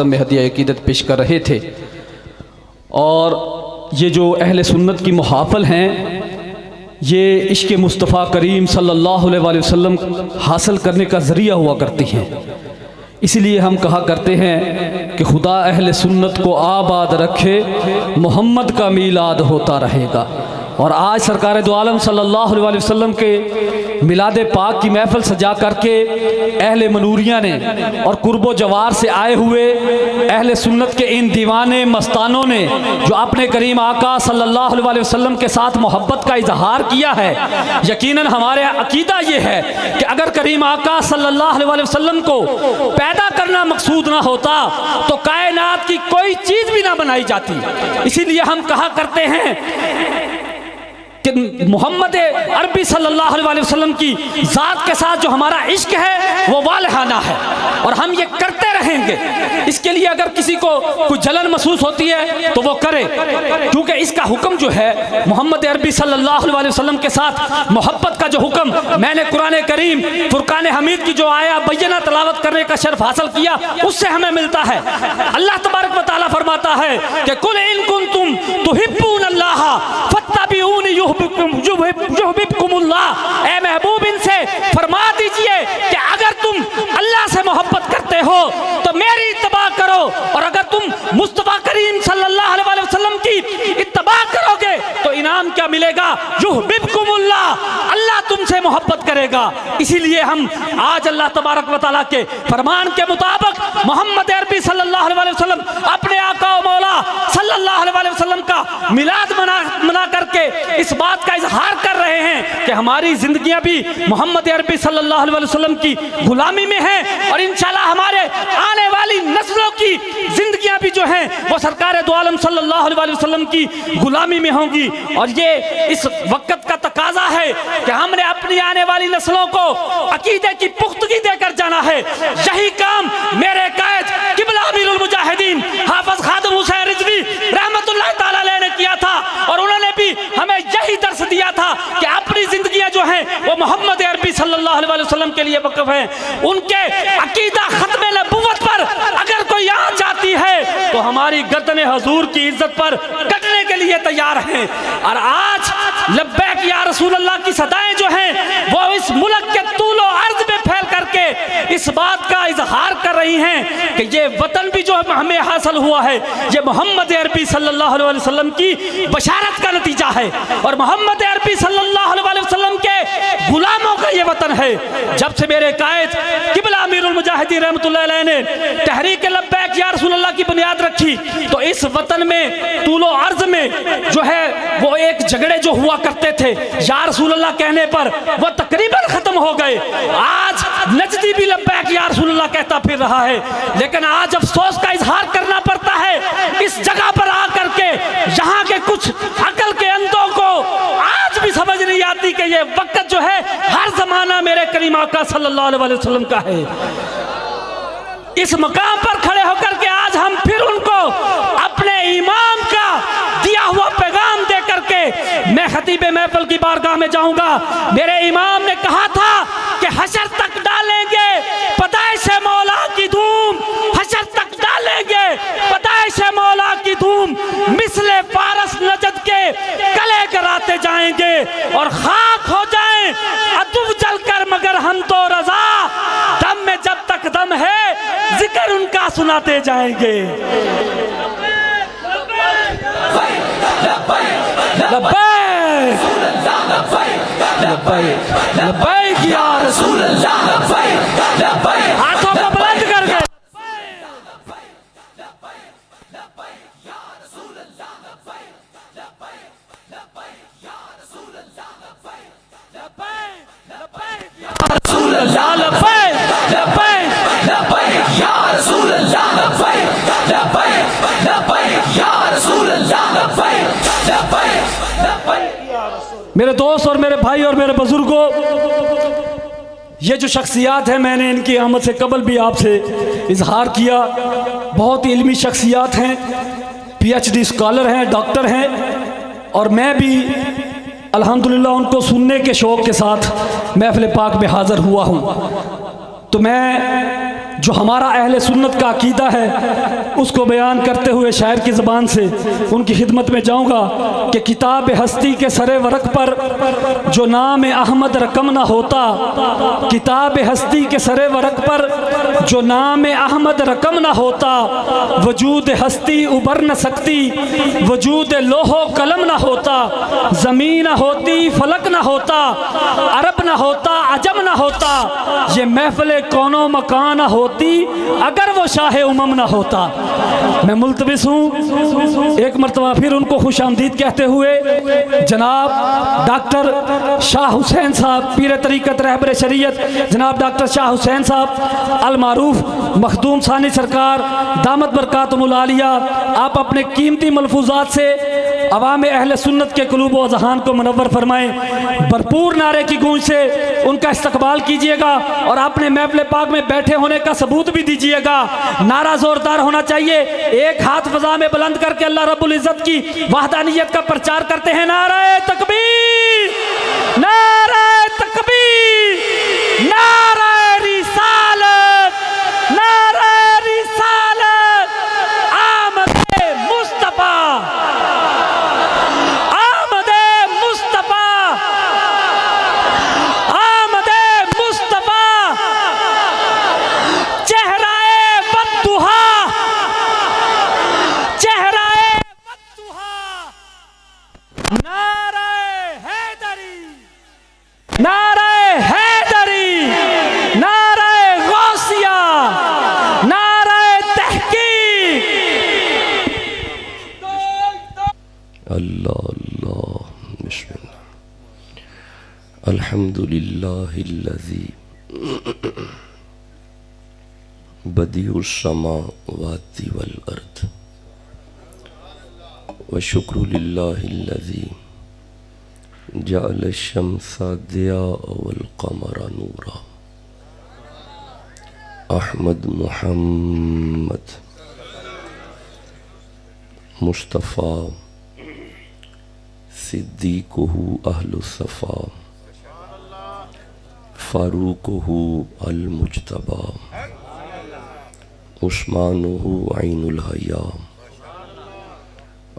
में हदिया अकीदत पेश कर रहे थे। और ये जो अहले सुन्नत की मुहाफ़ल हैं, ये इश्क़ मुस्तफ़ा करीम सल्लल्लाहु अलैहि वसल्लम हासिल करने का ज़रिया हुआ करती हैं। इसलिए हम कहा करते हैं कि खुदा अहले सुन्नत को आबाद रखे, मोहम्मद का मीलाद होता रहेगा। और आज सरकार दो आलम सल्लल्लाहु अलैहि वसल्लम के मिलाद पाक की महफ़िल सजा करके अहले मनूरिया ने और कुर्बो जवार से आए हुए अहले सुन्नत के इन दीवाने मस्तानों ने जो अपने करीम आका सल्लल्लाहु अलैहि वसल्लम के साथ मोहब्बत का इजहार किया है, यकीनन हमारे अकीदा ये है कि अगर करीम आका सल्लल्लाहु अलैहि वसल्लम को पैदा करना मकसूद ना होता तो कायनात की कोई चीज़ भी ना बनाई जाती। इसीलिए हम कहा करते हैं कि मोहम्मद अरबी सल्लल्लाहु अलैहि वसल्लम की ज़ात के साथ जो हमारा इश्क है वो वालहाना है और हम ये करते रहेंगे। इसके लिए अगर किसी को कोई जलन महसूस होती है तो वो करे, क्योंकि इसका हुक्म जो है मोहम्मद अरबी सल्लल्लाहु अलैहि वसल्लम के साथ मोहब्बत का जो हुक्म मैंने कुरान करीम फुरकान हमीद की जो आया बैना तलावत करने का शर्फ हासिल किया उससे हमें मिलता है। अल्लाह तबारक व तआला फरमाता है कि कुल इन कुंतुम तुहिब्बूनल्लाह फत्तबिऊनी युहबिबकुमुल्लाह। ए महबूब, इनसे फरमा दीजिए कि अगर तुम अल्लाह से मोहब्बत करते हो तो मेरी इत्तबा करो, और अगर तुम मुस्तफा करीम सल्लल्लाहु अलैहि वसल्लम की इत्तबा करोगे तो इनाम क्या मिलेगा? युहबिबकुमुल्लाह, अल्लाह तुमसे मोहब्बत करेगा। इसीलिए हम आज अल्लाह तबारक व तआला के फरमान के मुताबिक मोहम्मद अरबी सल्लल्लाहु अलैहि वसल्लम अपने आका व मौला सल्लल्लाहु अलैहि वसल्लम का मिलाद मना करके इस बात का इजहार कर रहे हैं कि हमारी जिंदगियां भी मोहम्मद अरबी सल्लल्लाहु अलैहि वसल्लम की गुलामी में हैं और इंशाल्लाह हमारे आने वाली नस्लों की जिंदगियां भी जो हैं वो सरकार दो आलम सल्लल्लाहु अलैहि वसल्लम की गुलामी में होंगी। और ये इस वक्त का तकाजा है कि हमने अपनी आने वाली नस्लों को अकीदे की पुख्तगी देकर जाना है। यही काम मेरे कायद किबला अमीरुल मुजाहिदीन हाफिज खादिम हुसैन रिजवी रहमतुल्लाह ताला अलैह ने किया था और उन्होंने भी हमें यही दर्स दिया था कि अपनी जिंदगियां जो हैं वो मोहम्मद अरबी सल्लल्लाहु अलैहि वसल्लम के लिए वक़्फ़ हैं। उनके अकीदा खत्म नबुव्वत पर अगर कोई आ जाती है तो हमारी गर्दन हजूर की इज्जत पर कटने के लिए तैयार हैं। और आज लब्बैक या रसूल अल्लाह की सदाएं जो हैं वो इस मुल्क के तूलो अर्ज में फैल करके इस बात का इजहार कर रही हैं कि ये वतन भी जो हमें हासिल हुआ है ये मोहम्मद अरबी सल्लल्लाहु अलैहि वसल्लम की बशारत का नतीजा है और मोहम्मद अरबी सल्लल्लाहु अलैहि वसल्लम के गुलामों का ये वतन है। जब से मेरे कायद किबला अमीरुल मुजाहिदीन रहमतुल्लाह अलैह ने तहरीक लब्बैक या रसूल अल्लाह की बुनियाद रखी तो इस वतन में तूलो अर्ज में जो है वो एक झगड़े जो हुआ करते थे या रसूल अल्लाह कहने पर वो तकरीबन खत्म हो गए। आज नजदी भी लब्बैक या रसूल अल्लाह कहता फिर रहा है, लेकिन आज अफसोस का इजहार करना पड़ता है इस जगह पर आकर के यहाँ के कुछ अकल के अंधों को आज भी समझ नहीं आती कि ये वक्त जो है हर जमाना मेरे करीम आका सल्लल्लाहु अलैहि वसल्लम का है। इस मकाम पर खड़े होकर के आज हम फिर उनको अपने इमाम का दिया हुआ पैगाम दे करके मैं खतीबे महफिल की बारगाह में जाऊंगा। मेरे इमाम ने कहा था कि हशर तक डालेंगे पैदाइश मौला की धूम, हशर तक डालेंगे पैदाइश मौला की धूम, मिसले फारस नजद के गले कराते जाएंगे और खाक हो जाएं अदुब जलकर मगर हम तो रजा, दम में जब तक दम है जिक्र उनका सुनाते जाएंगे। लब्बैक या रसूल अल्लाह, हाथों को बुलंद करके मेरे दोस्त और मेरे भाई और मेरे बुजुर्गों, ये जो शख्सियात हैं मैंने इनकी आमद से कबल भी आपसे इजहार किया, बहुत ही इल्मी शख्सियात हैं, PhD स्कॉलर हैं, डॉक्टर हैं और मैं भी अल्हम्दुलिल्लाह उनको सुनने के शौक़ के साथ महफ़िल पाक में हाज़िर हुआ हूँ। तो मैं जो हमारा अहले सुन्नत का अकीदा है उसको बयान करते हुए शायर की ज़बान से उनकी खिदमत में जाऊंगा कि किताब हस्ती के सरे वरक पर जो नाम अहमद रकम ना होता, किताब हस्ती के सरे वरक पर जो नाम अहमद रकम ना होता, वजूद हस्ती उबर न सकती, वजूद लोहो कलम ना होता, ज़मीन ना होती, फलक ना होता, अरब ना होता, अजम ना होता, ये महफिल कौनो मकान ना होती अगर वो शाह उमम ना होता। मैं मुल्तबिस हूँ एक मरतबा फिर उनको खुश आमदीद कहते हुए जनाब डॉक्टर शाह हुसैन साहब, पीर तरीक़त रहबर शरीयत जनाब डॉक्टर शाह हुसैन साहब अल मारूफ मखदूम सानी सरकार दामत बरकातुहुल आलिया, आप अपने कीमती मलफूजात से अवाम अहले सुन्नत के कुलूब व ज़हान को मुनव्वर फरमाएं। भरपूर नारे की गूंज से उनका इस्तकबाल कीजिएगा और अपने महफिल पाक में बैठे होने का सबूत भी दीजिएगा। नारा जोरदार होना चाहिए, एक हाथ फजा में बुलंद करके अल्लाह रब्बुल इज़्ज़त की वहदानियत का प्रचार करते हैं। नारे तकबीर, नारे तकबीर, नारे रिसालत, नारे रिसालत, आमदे मुस्तफा, आमदे मुस्तफा, आमदे मुस्तफा, चेहराए बद्दुहा, चेहराए बद्दुहा, नारे हैदरी, नारे हैदरी, नारे गौसिया, नारे तहकीक। अल्लाह अल्लाह बिस्मिल्लाह अल्हम्दुलिल्लाहिल्लज़ी बदीउस समावाति वल अर्द व शुक्रु लिल्लाहिल्लज़ी जअल शम्सा दिया वल क़मरा नूरा। अहमद मुहम्मद मुस्तफ़ा सिद्दीक़ुहु अहलुस्सफ़ा फ़ारूक़ुहु अल मुज्तबा उस्मानुहु ऐनुल हया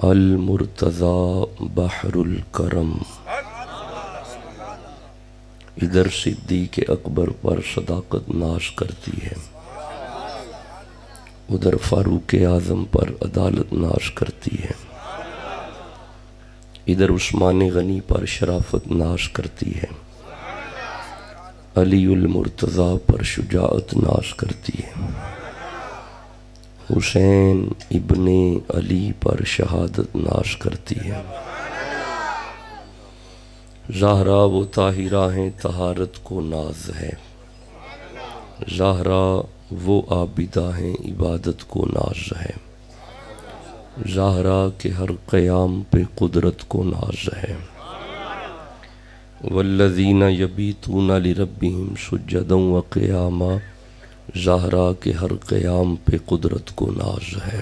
अल मुर्तज़ा बहरुल करम। इधर सिद्दीक़ अकबर पर सदाकत नाश करती है, उधर फ़ारूक़ आज़म पर अदालत नाश करती है, इधर उस्मान गनी पर शराफत नाश करती है, अलीउल मुर्तज़ा पर शुजाअत नाश करती है, हुसैन इब्ने अली पर शहादत नाश करती है। ज़हरा वो ताहिरा हैं तहारत को नाज है, ज़हरा वो आबिदा हैं इबादत को नाज है, ज़हरा के हर क़याम पे कुदरत को नाज है। वल्लज़ीना यबीतूना लिरब्बिहिम सुज्जदन व क़ियामा, ज़हरा के हर क़याम पे कुदरत को नाज है।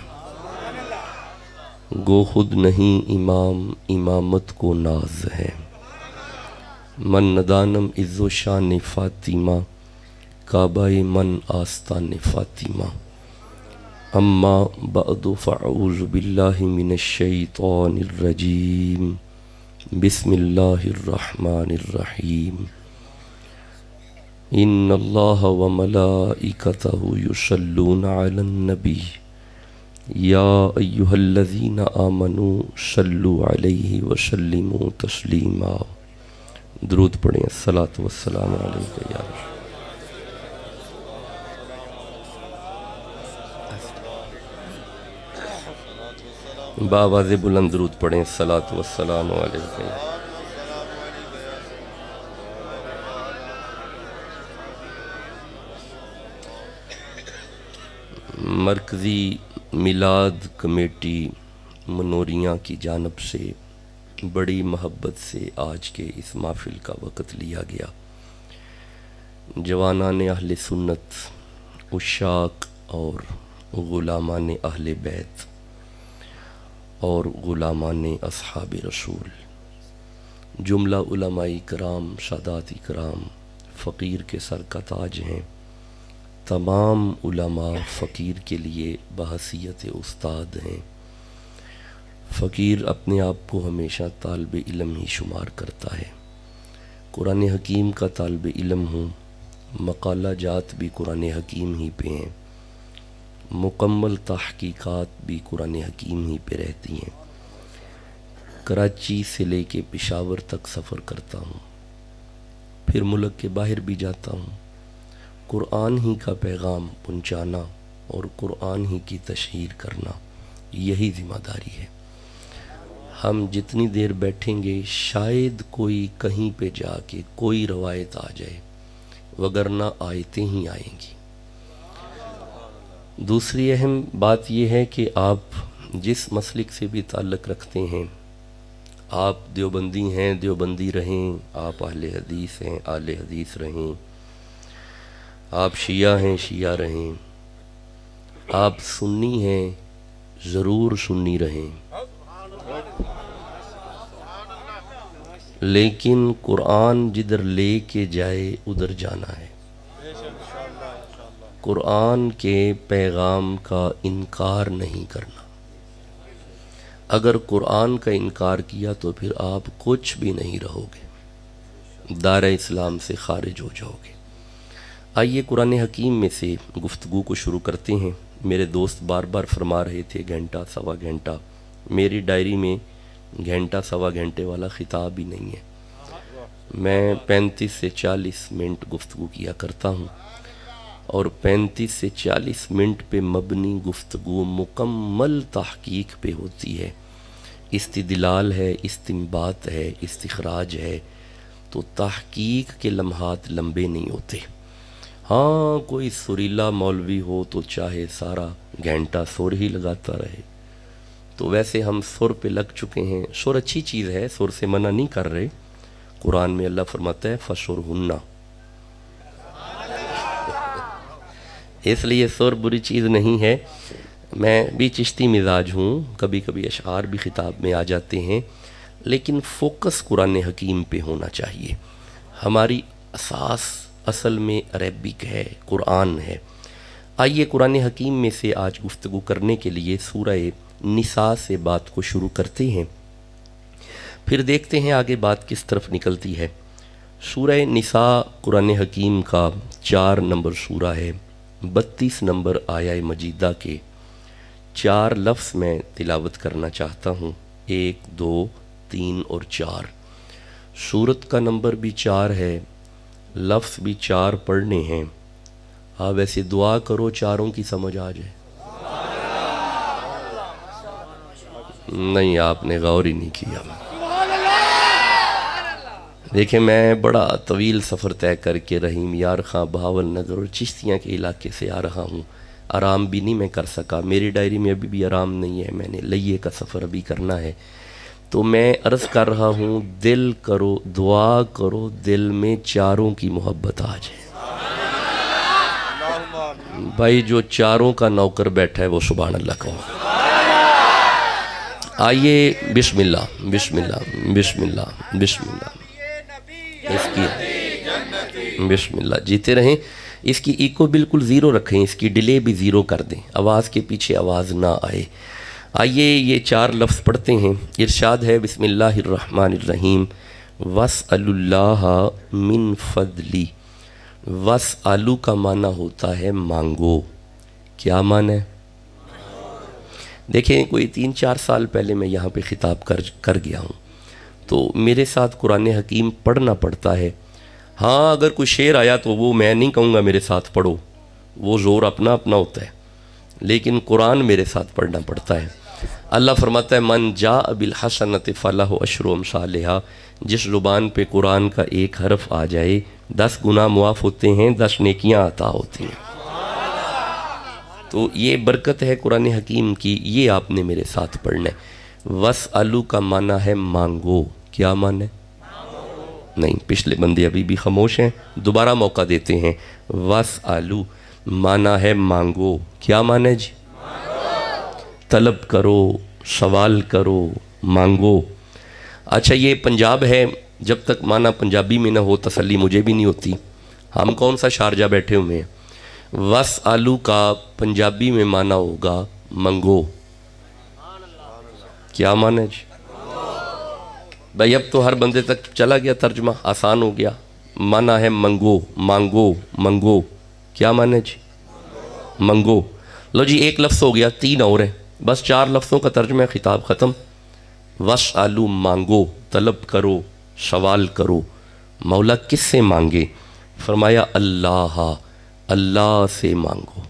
गो खुद नहीं इमाम इमामत को नाज है, मन नदानम इज़्ज़ो शान फ़ातिमा, काबाए मन आस्तान फ़ातिमा। अम्मा बअदु फ़अऊज़ु बिल्लाहि मिनश शैतानिर रजीम, बिस्मिल्लाहिर रहमानिर रहीम। इन्नल्लाह व मलाइकतहु युसल्लूना अलन नबी, या अय्युहल्लज़ीना आमनू सल्लु अलैहि व सल्लिमू तस्लीमा। दुरूद पढ़ें, अस्सलातु वस्सलामु अलैका या रसूल। बावाज़े बुलंद दुरूद पढ़ें, अस्सलातु वस्सलामु अलैका। मरकज़ी मिलाद कमेटी मनोरियाँ की जानिब से बड़ी मोहब्बत से आज के इस महफिल का वक़्त लिया गया। जवानान अहले सुन्नत, उशाक और ग़ुलामान अहले बैत और ग़ुलामान अस्हाब रसूल, जुमला उलमाए कराम, सादात कराम, फ़कीर के सर का ताज हैं। तमाम उलमा फ़कीर के लिए बहसीयत उस्ताद हैं। फ़कीर अपने आप को हमेशा तालिब इल्म ही शुमार करता है। कुरान हकीम का तालिब इल्म हूँ, मकाला जात भी कुरान हकीम ही पे हैं, मुकम्मल तहकीकात भी कुरान हकीम ही पे रहती हैं। कराची से लेके पेशावर तक सफ़र करता हूँ, फिर मुल्क के बाहर भी जाता हूँ। कुरान ही का पैगाम पहुँचाना और कुरान ही की तशहीर करना, यही ज़िम्मेदारी है। हम जितनी देर बैठेंगे शायद कोई कहीं पे जाके कोई रवायत आ जाए, वगरना आयतें ही आएंगी। दूसरी अहम बात यह है कि आप जिस मसलिक से भी ताल्लुक़ रखते हैं, आप देवबंदी हैं देवबंदी रहें, आप अहले हदीस हैं अहले हदीस रहें, आप शिया हैं शिया रहें, आप सुन्नी हैं ज़रूर सुन्नी रहें, लेकिन कुरान जिधर ले के जाए उधर जाना है। कुरान के पैगाम का इनकार नहीं करना। अगर कुरान का इनकार किया तो फिर आप कुछ भी नहीं रहोगे, दायरा इस्लाम से खारिज हो जाओगे। आइए कुरान हकीम में से गुफ्तगू को शुरू करते हैं। मेरे दोस्त बार बार फरमा रहे थे घंटा सवा घंटा, मेरी डायरी में घंटा सवा घंटे वाला ख़िताब ही नहीं है। मैं 35 से 40 मिनट गुफ्तगू किया करता हूँ और 35 से 40 मिनट पे मबनी गुफ्तगू मुकम्मल तहकीक पे होती है, इस्तिदलाल है, इस्तिंबात है, इस्तिखराज है, तो तहकीक के लम्हात लंबे नहीं होते। हाँ, कोई सुरीला मौलवी हो तो चाहे सारा घंटा सुर ही लगाता रहे, तो वैसे हम सुर पे लग चुके हैं। सुर अच्छी चीज़ है, सुर से मना नहीं कर रहे। कुरान में अल्लाह फरमाता है फशुरहुन्ना, इसलिए सुर बुरी चीज़ नहीं है। मैं भी चिश्ती मिजाज हूँ, कभी कभी अशआर भी ख़िताब में आ जाते हैं, लेकिन फ़ोकस कुरान हकीम पे होना चाहिए। हमारी असास असल में अरबिक है, कुरान है। आइए कुरान हकीम में से आज गुफ्तगू करने के लिए सूरह निसा से बात को शुरू करते हैं, फिर देखते हैं आगे बात किस तरफ निकलती है। सूरह निसा कुरान हकीम का 4 नंबर सूरा है। 32 नंबर आया मजीदा के 4 लफ्ज़ मैं तिलावत करना चाहता हूँ, 1, 2, 3 और 4। सूरत का नंबर भी 4 है, लफ्ज़ भी 4 पढ़ने हैं। हाँ, वैसे दुआ करो चारों की समझ आ जाए। नहीं, आपने गौर ही नहीं किया। देखिए, मैं बड़ा तवील सफ़र तय करके रहीम यार ख़ां बहावल नगर और चिश्तियाँ के इलाके से आ रहा हूँ। आराम भी नहीं मैं कर सका, मेरी डायरी में अभी भी आराम नहीं है, मैंने लइये का सफ़र अभी करना है। तो मैं अर्ज़ कर रहा हूँ, दिल करो, दुआ करो, दिल में चारों की मोहब्बत आ जाए। भाई जो चारों का नौकर बैठा है वो सुभान अल्लाह कहो। आइए बिस्मिल्लाह बिस्मिल्लाह बिस्मिल्लाह बिस्मिल्लाह, इसकी बिस्मिल्लाह जीते रहें। इसकी इको बिल्कुल ज़ीरो रखें, इसकी डिले भी ज़ीरो कर दें, आवाज़ के पीछे आवाज़ ना आए। आइए ये 4 लफ्ज़ पढ़ते हैं। इरशाद है बिस्मिल्लाहिर्रहमानिर्रहीम, वस्अलुल्लाह मिन फदली। वस्अलु का माना होता है मांगो। क्या माना है? देखें, कोई 3-4 साल पहले मैं यहाँ पे ख़िताब कर गया हूँ, तो मेरे साथ कुरान हकीम पढ़ना पड़ता है। हाँ, अगर कोई शेर आया तो वो मैं नहीं कहूँगा मेरे साथ पढ़ो, वो ज़ोर अपना अपना होता है, लेकिन कुरान मेरे साथ पढ़ना पड़ता है। अल्लाह फरमाता है मन जा बिल हसनत फलाहु अशरु अमसालिहा, जिस ज़ुबान पे कुरान का एक हरफ आ जाए 10 गुनाह मुआफ़ होते हैं, 10 नेकियां अता होती हैं। तो ये बरकत है कुरान हकीम की, ये आपने मेरे साथ पढ़ना है। वस्अलु का माना है मांगो। क्या माना है? नहीं, पिछले बंदे अभी भी खामोश हैं, दोबारा मौका देते हैं। वस्अलु माना है मांगो। क्या माना है जी? तलब करो, सवाल करो, मांगो। अच्छा, ये पंजाब है, जब तक माना पंजाबी में ना हो तसल्ली मुझे भी नहीं होती। हम कौन सा शारजा बैठे हुए हैं, वस आलू का पंजाबी में माना होगा मंगो। क्या माना है जी? भाई अब तो हर बंदे तक चला गया, तर्जमा आसान हो गया। माना है मंगो, मांगो, मंगो। क्या माना है जी? मंगो। लो जी, एक लफ्ज़ हो गया, 3 और हैं, बस 4 लफ्ज़ों का तर्जमा खिताब ख़त्म। वस आलू मांगो, तलब करो, सवाल करो। मौला किससे मांगे? फरमाया अल्लाह, अल्लाह से मांगो।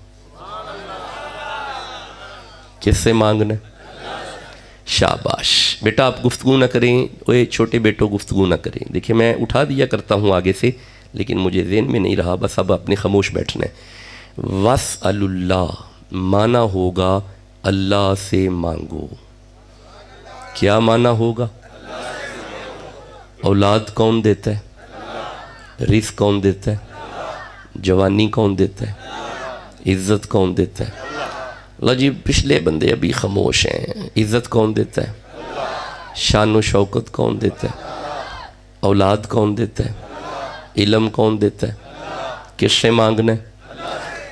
किससे मांगना? शाबाश बेटा, आप गुफ्तगू ना करें, ओए छोटे बेटो गुफ्तगू ना करें। देखिए मैं उठा दिया करता हूँ आगे से, लेकिन मुझे ज़हन में नहीं रहा, बस अब अपने खामोश बैठना है। वस अल्लाह माना होगा अल्लाह से मांगो। क्या माना होगा? औलाद कौन देता है? रिज़्क़ कौन देता है? जवानी कौन देता है? इज़्ज़त कौन देता है? लो जी, पिछले बंदे अभी खामोश हैं। इज़्ज़त कौन देता है? शान व शौकत कौन देता है? औलाद कौन देता है? इल्म कौन देता है? किससे मांगना है?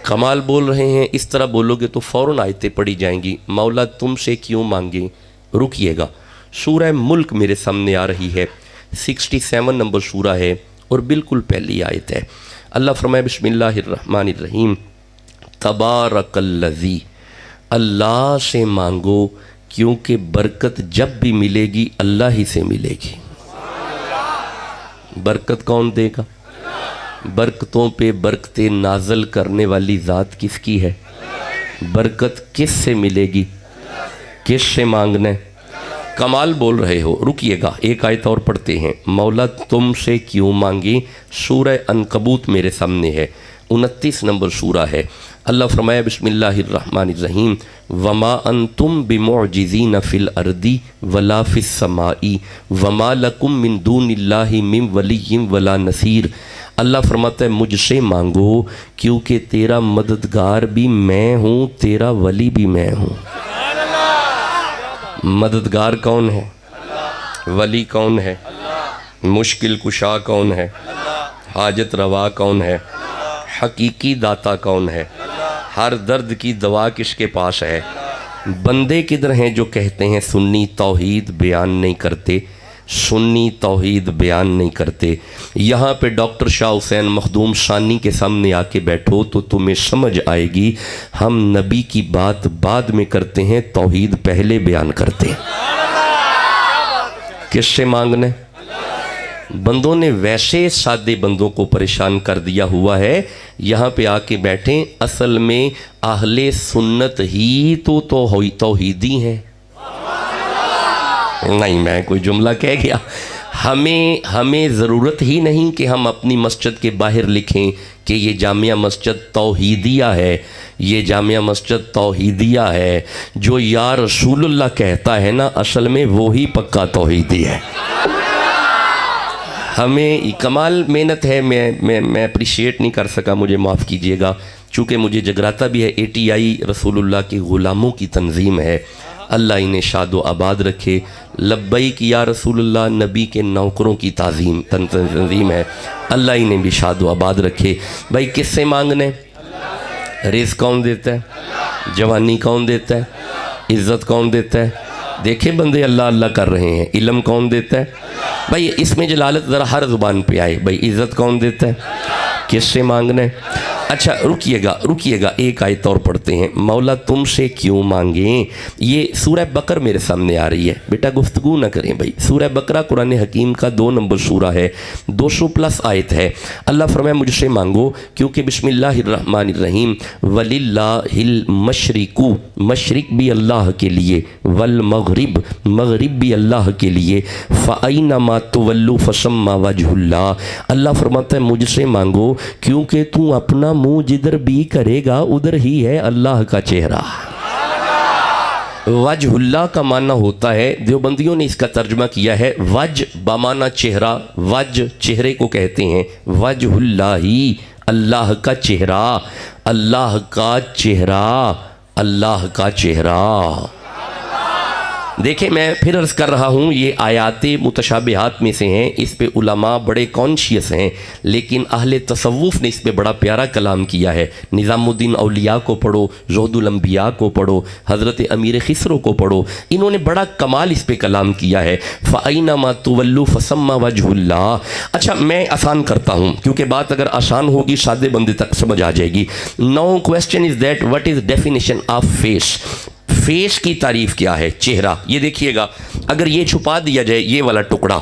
कमाल बोल रहे हैं। इस तरह बोलोगे तो फ़ौरन आयतें पढ़ी जाएंगी। मौला तुमसे क्यों मांगे? रुकिएगा, सूरह मुल्क मेरे सामने आ रही है, 67 नंबर सूरा है और बिल्कुल पहली आयत है। अल्लाह फरमाए बिस्मिल्लाहिर्रहमानिर्रहीम, तबारकल्लज़ी, अल्लाह से मांगो क्योंकि बरकत जब भी मिलेगी अल्लाह ही से मिलेगी। बरकत कौन देगा? बरकतों पे बरकतें नाजल करने वाली ज़ात किसकी है? बरकत किस से मिलेगी? किस से मांगना है? कमाल बोल रहे हो। रुकिएगा, एक आयत और पढ़ते हैं। मौला तुमसे क्यों मांगे? सूरह अनकबूत मेरे सामने है, 29 नंबर सूरा है। अल्लाह फरमाया बिस्मिल्लाहिर्रहमानिर्रहीम, वमा अंतुम बिमुअजिज़ीन फिल अर्दी वला फिस समाई वमा लकुम मिन दूनिल्लाहि मिन वलिय्यिन वला नसीर। अल्लाह फरमाता है मुझसे मांगो क्योंकि तेरा मददगार भी मैं हूँ, तेरा वली भी मैं हूँ। मददगार कौन है? वली कौन है? मुश्किल कुशा कौन है? हाजत रवा कौन है? हकीकी दाता कौन है? हर दर्द की दवा किसके पास है? बंदे किधर हैं जो कहते हैं सुन्नी तौहीद बयान नहीं करते, सुन्नी तौहीद बयान नहीं करते। यहाँ पे डॉक्टर शाह हुसैन मखदूम सानी के सामने आके बैठो तो तुम्हें समझ आएगी, हम नबी की बात बाद में करते हैं, तौहीद पहले बयान करते हैं। किससे मांगने? बंदों ने वैसे सादे बंदों को परेशान कर दिया हुआ है। यहाँ पे आके बैठें, असल में अहले सुन्नत ही तो तौहीदी हैं। नहीं, मैं कोई जुमला कह गया। हमें ज़रूरत ही नहीं कि हम अपनी मस्जिद के बाहर लिखें कि ये जामिया मस्जिद तौहीदिया है, ये जामिया मस्जिद तौहीदिया है। जो या रसूलुल्लाह कहता है ना, असल में वो ही पक्का तौहीदी है। हमें कमाल मेहनत है, मैं अप्रिशिएट नहीं कर सका, मुझे माफ़ कीजिएगा, चूँकि मुझे जगराता भी है। ATI रसूलुल्लाह के ग़ुलामों की तंजीम है, अल्लाह इन्हें शादो आबाद रखे। लब्बैक या रसूलुल्लाह नबी के नौकरों की तंजीम है, अल्लाह इन्हें भी शादो आबाद रखे। भाई किससे मांगने? रिज़्क़ कौन देता है? जवानी कौन देता है? इज़्ज़त कौन देता है? देखे बंदे अल्लाह अल्लाह कर रहे हैं। इल्म कौन देता है? भाई इसमें जलालत ज़रा हर ज़ुबान पे आए। भाई इज़्ज़त कौन देता है? किससे मांगना है? अच्छा रुकिएगा, एक आयत और पढ़ते हैं। मौला तुमसे क्यों मांगें? ये सूरह बकर मेरे सामने आ रही है। बेटा गुफ्तगू ना करें भाई। सूरह बकरा कुरान हकीम का 2 नंबर सूरा है, 200+ आयत है। अल्लाह फरमाया मुझसे मांगो क्योंकि बिस्मिल्लाहिर्रहमानिर्रहीम, वलिल्लाहिल मशरिकु, मशरिक भी अल्लाह के लिए, वल मगरिब, मगरिब भी अल्लाह के लिए, फ़अइनमा तुवल्लु फसम्मा वजहुल्लाह। अल्लाह फरमाता है मुझसे मांगो क्योंकि तू अपना मुंह जिधर भी करेगा उधर ही है अल्लाह का चेहरा। वजहुल्लाह का माना होता है, देवबंदियों ने इसका तर्जुमा किया है वज बामाना चेहरा, वज चेहरे को कहते हैं, वजहुल्लाह ही अल्लाह का चेहरा, अल्लाह का चेहरा, अल्लाह का चेहरा। देखें, मैं फिर अर्ज़ कर रहा हूँ, ये आयात मुतशाबिहात में से हैं, इस पे उलमा बड़े कॉन्शियस हैं, लेकिन अहले तसव्वुफ़ ने इस पे बड़ा प्यारा कलाम किया है। निज़ामुद्दीन औलिया को पढ़ो, ज़ुहदुल अंबिया को पढ़ो, हज़रत अमीर खिसरो को पढ़ो, इन्होंने बड़ा कमाल इस पे कलाम किया है। फ़अइनमा तुवल्लु फ़सम्मा वजहुल्लाह। अच्छा, मैं आसान करता हूँ, क्योंकि बात अगर आसान होगी सादे बंदे तक समझ आ जाएगी। Now question is that what is definition of face. Face की तारीफ क्या है? चेहरा। ये देखिएगा, अगर ये छुपा दिया जाए ये वाला टुकड़ा,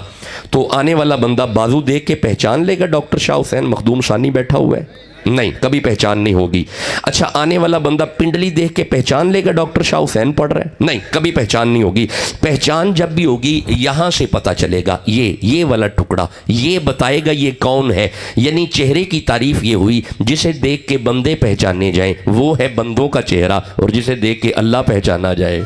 तो आने वाला बंदा बाजू देख के पहचान लेगा डॉक्टर शाह हुसैन मखदूम सानी बैठा हुआ है? नहीं, कभी पहचान नहीं होगी। अच्छा, आने वाला बंदा पिंडली देख के पहचान लेगा डॉक्टर शाह हुसैन पढ़ रहा है? नहीं, कभी पहचान नहीं होगी। पहचान जब भी होगी यहाँ से पता चलेगा, ये वाला टुकड़ा ये बताएगा ये कौन है। यानी चेहरे की तारीफ ये हुई, जिसे देख के बंदे पहचाने जाएं वो है बंदों का चेहरा, और जिसे देख के अल्लाह पहचाना जाए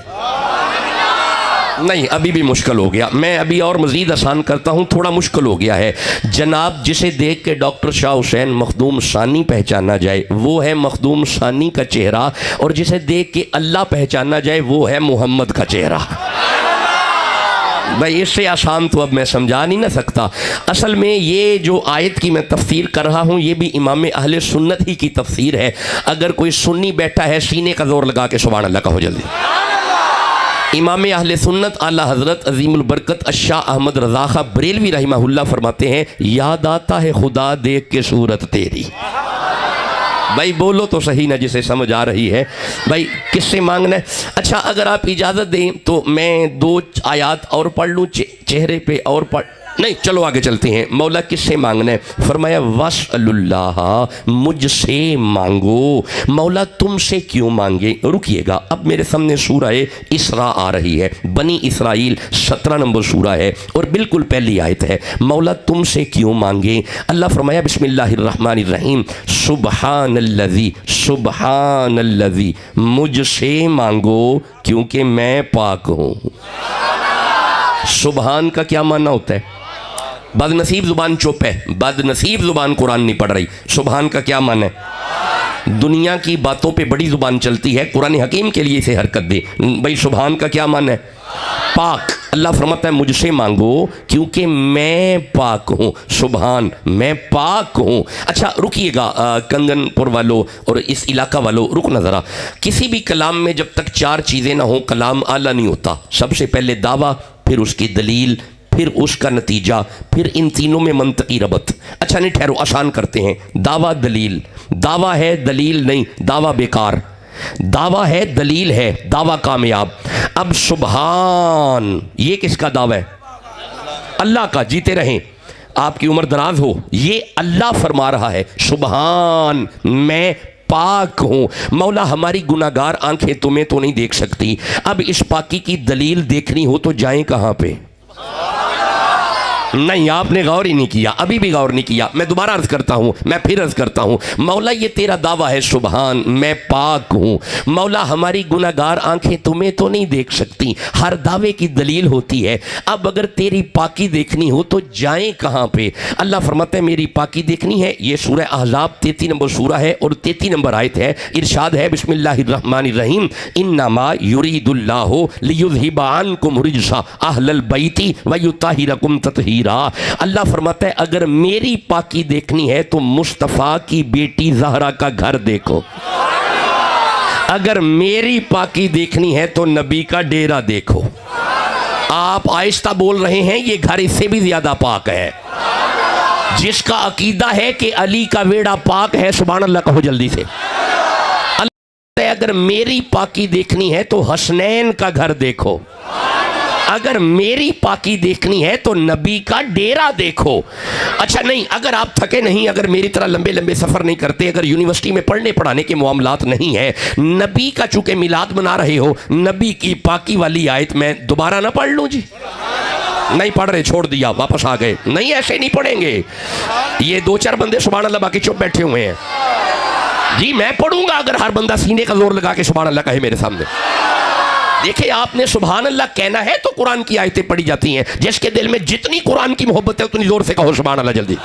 नहीं, अभी भी मुश्किल हो गया। मैं अभी और मज़ीद आसान करता हूँ, थोड़ा मुश्किल हो गया है जनाब। जिसे देख के डॉक्टर शाह हुसैन मखदूम सानी पहचाना जाए वो है मखदूम सानी का चेहरा, और जिसे देख के अल्लाह पहचाना जाए वो है मोहम्मद का चेहरा। भाई, इससे आसान तो अब मैं समझा नहीं ना सकता। असल में ये जो आयत की मैं तफसीर कर रहा हूँ, ये भी इमाम अहले सुन्नत ही की तफसीर है। अगर कोई सुन्नी बैठा है, सीने का जोर लगा के सुभान अल्लाह कहो जल्दी। इमाम अहले सुन्नत आला हज़रत अज़ीमुल बरकत अशाह अहमद रज़ा खां बरेलवी रहमहुल्लाह फरमाते हैं, याद आता है खुदा देख के सूरत तेरी। भाई बोलो तो सही ना, जिसे समझ आ रही है। भाई किससे मांगना है? अच्छा, अगर आप इजाज़त दें तो मैं 2 आयात और पढ़ लूँ चेहरे पे, और पढ़ नहीं, चलो आगे चलते हैं। मौला किससे मांगना है? फरमाया वस्अलुल्लाह, मुझसे मांगो। मौला तुमसे क्यों मांगे? रुकिएगा, अब मेरे सामने सूरा इसरा आ रही है, बनी इसराइल 17 नंबर सूरा है, और बिल्कुल पहली आयत है। मौला तुमसे क्यों मांगे? अल्लाह फरमाया बिस्मिल्लाहिर्रहमानिर्रहीम, सुबहानल्लज़ी, सुबहानल्लज़ी, मुझसे मांगो क्योंकि मैं पाक हूँ। सुबहान का क्या मानना होता है? बदनसीब जुबान चुप है, बदनसीब जुबान कुरान नहीं पढ़ रही। सुबहान का क्या माना है? दुनिया की बातों पे बड़ी जुबान चलती है, कुरान हकीम के लिए इसे हरकत दे। भाई सुबहान का क्या माना है? पाक। अल्लाह फरमाता है मुझसे मांगो क्योंकि मैं पाक हूँ। सुबहान, मैं पाक हूँ। अच्छा रुकिएगा कंगनपुर वालों और इस इलाका वालों, रुकना ज़रा। किसी भी कलाम में जब तक 4 चीज़ें ना हो कलाम आला नहीं होता। सबसे पहले दावा, फिर उसकी दलील, फिर उसका नतीजा, फिर इन तीनों में मंतकी रबत। अच्छा नहीं, ठहरो, आसान करते हैं। दावा दलील, दावा है दलील नहीं, दावा बेकार। दावा है दलील है, दावा कामयाब। अब सुबहान, ये किसका दावा है? अल्लाह का। जीते रहें, आपकी उम्र दराज हो। ये अल्लाह फरमा रहा है सुबहान, मैं पाक हूँ। मौला हमारी गुनाहगार आंखें तुम्हें तो नहीं देख सकती। अब इस पाकी की दलील देखनी हो तो जाएं कहाँ पे? नहीं, आपने गौर ही नहीं किया, अभी भी गौर नहीं किया। मैं दोबारा अर्ज करता हूँ, मैं फिर अर्ज करता हूँ। मौला ये तेरा दावा है सुबहान, मैं पाक हूँ। मौला हमारी गुनाहगार आंखें तुम्हें तो नहीं देख सकती। हर दावे की दलील होती है। अब अगर तेरी पाकी देखनी हो तो जाएं कहाँ पे? अल्लाह फरमाता है मेरी पाकी देखनी है। ये सूरह अहज़ाब 33 नंबर सूरा है और 33 नंबर आयत है। इरशाद है बिस्मिल्लाहिर्रहमानिर्रहीम, इन्नमा युरीदुल्लाहु लियुज़हिबा अन्कुम रिज्सा अहलल बैति व युत्तहिरकुम तत्हीरा। अल्लाह फरमाता है अगर मेरी पाकी देखनी है तो मुस्तफ़ा की बेटी ज़हरा का घर देखो। अगर मेरी पाकी देखनी है तो नबी का डेरा देखो। आप आहिस्ता बोल रहे हैं, ये घर इससे भी ज्यादा पाक है। जिसका अकीदा है कि अली का वेड़ा पाक है, सुभान अल्लाह कहो जल्दी से। अल्लाह अगर मेरी पाकी देखनी है तो हसनैन का घर देखो। अगर मेरी पाकी देखनी है तो नबी का डेरा देखो। अच्छा नहीं, अगर आप थके नहीं, अगर मेरी तरह लंबे लंबे सफ़र नहीं करते, अगर यूनिवर्सिटी में पढ़ने पढ़ाने के मामलात नहीं है, नबी का चूंकि मिलाद मना रहे हो, नबी की पाकी वाली आयत मैं दोबारा ना पढ़ लूँ जी? नहीं पढ़ रहे, छोड़ दिया, वापस आ गए। नहीं, ऐसे नहीं पढ़ेंगे। ये 2-4 बंदे सुभान अल्लाह बाकी चुप बैठे हुए हैं जी। मैं पढ़ूंगा अगर हर बंदा सीने का जोर लगा के सुभान अल्लाह कहे मेरे सामने। देखिए, आपने सुभान अल्लाह कहना है तो कुरान की आयतें पढ़ी जाती हैं। जिसके दिल में जितनी कुरान की मोहब्बत है उतनी जोर से कहो सुभान अल्लाह जल्दी।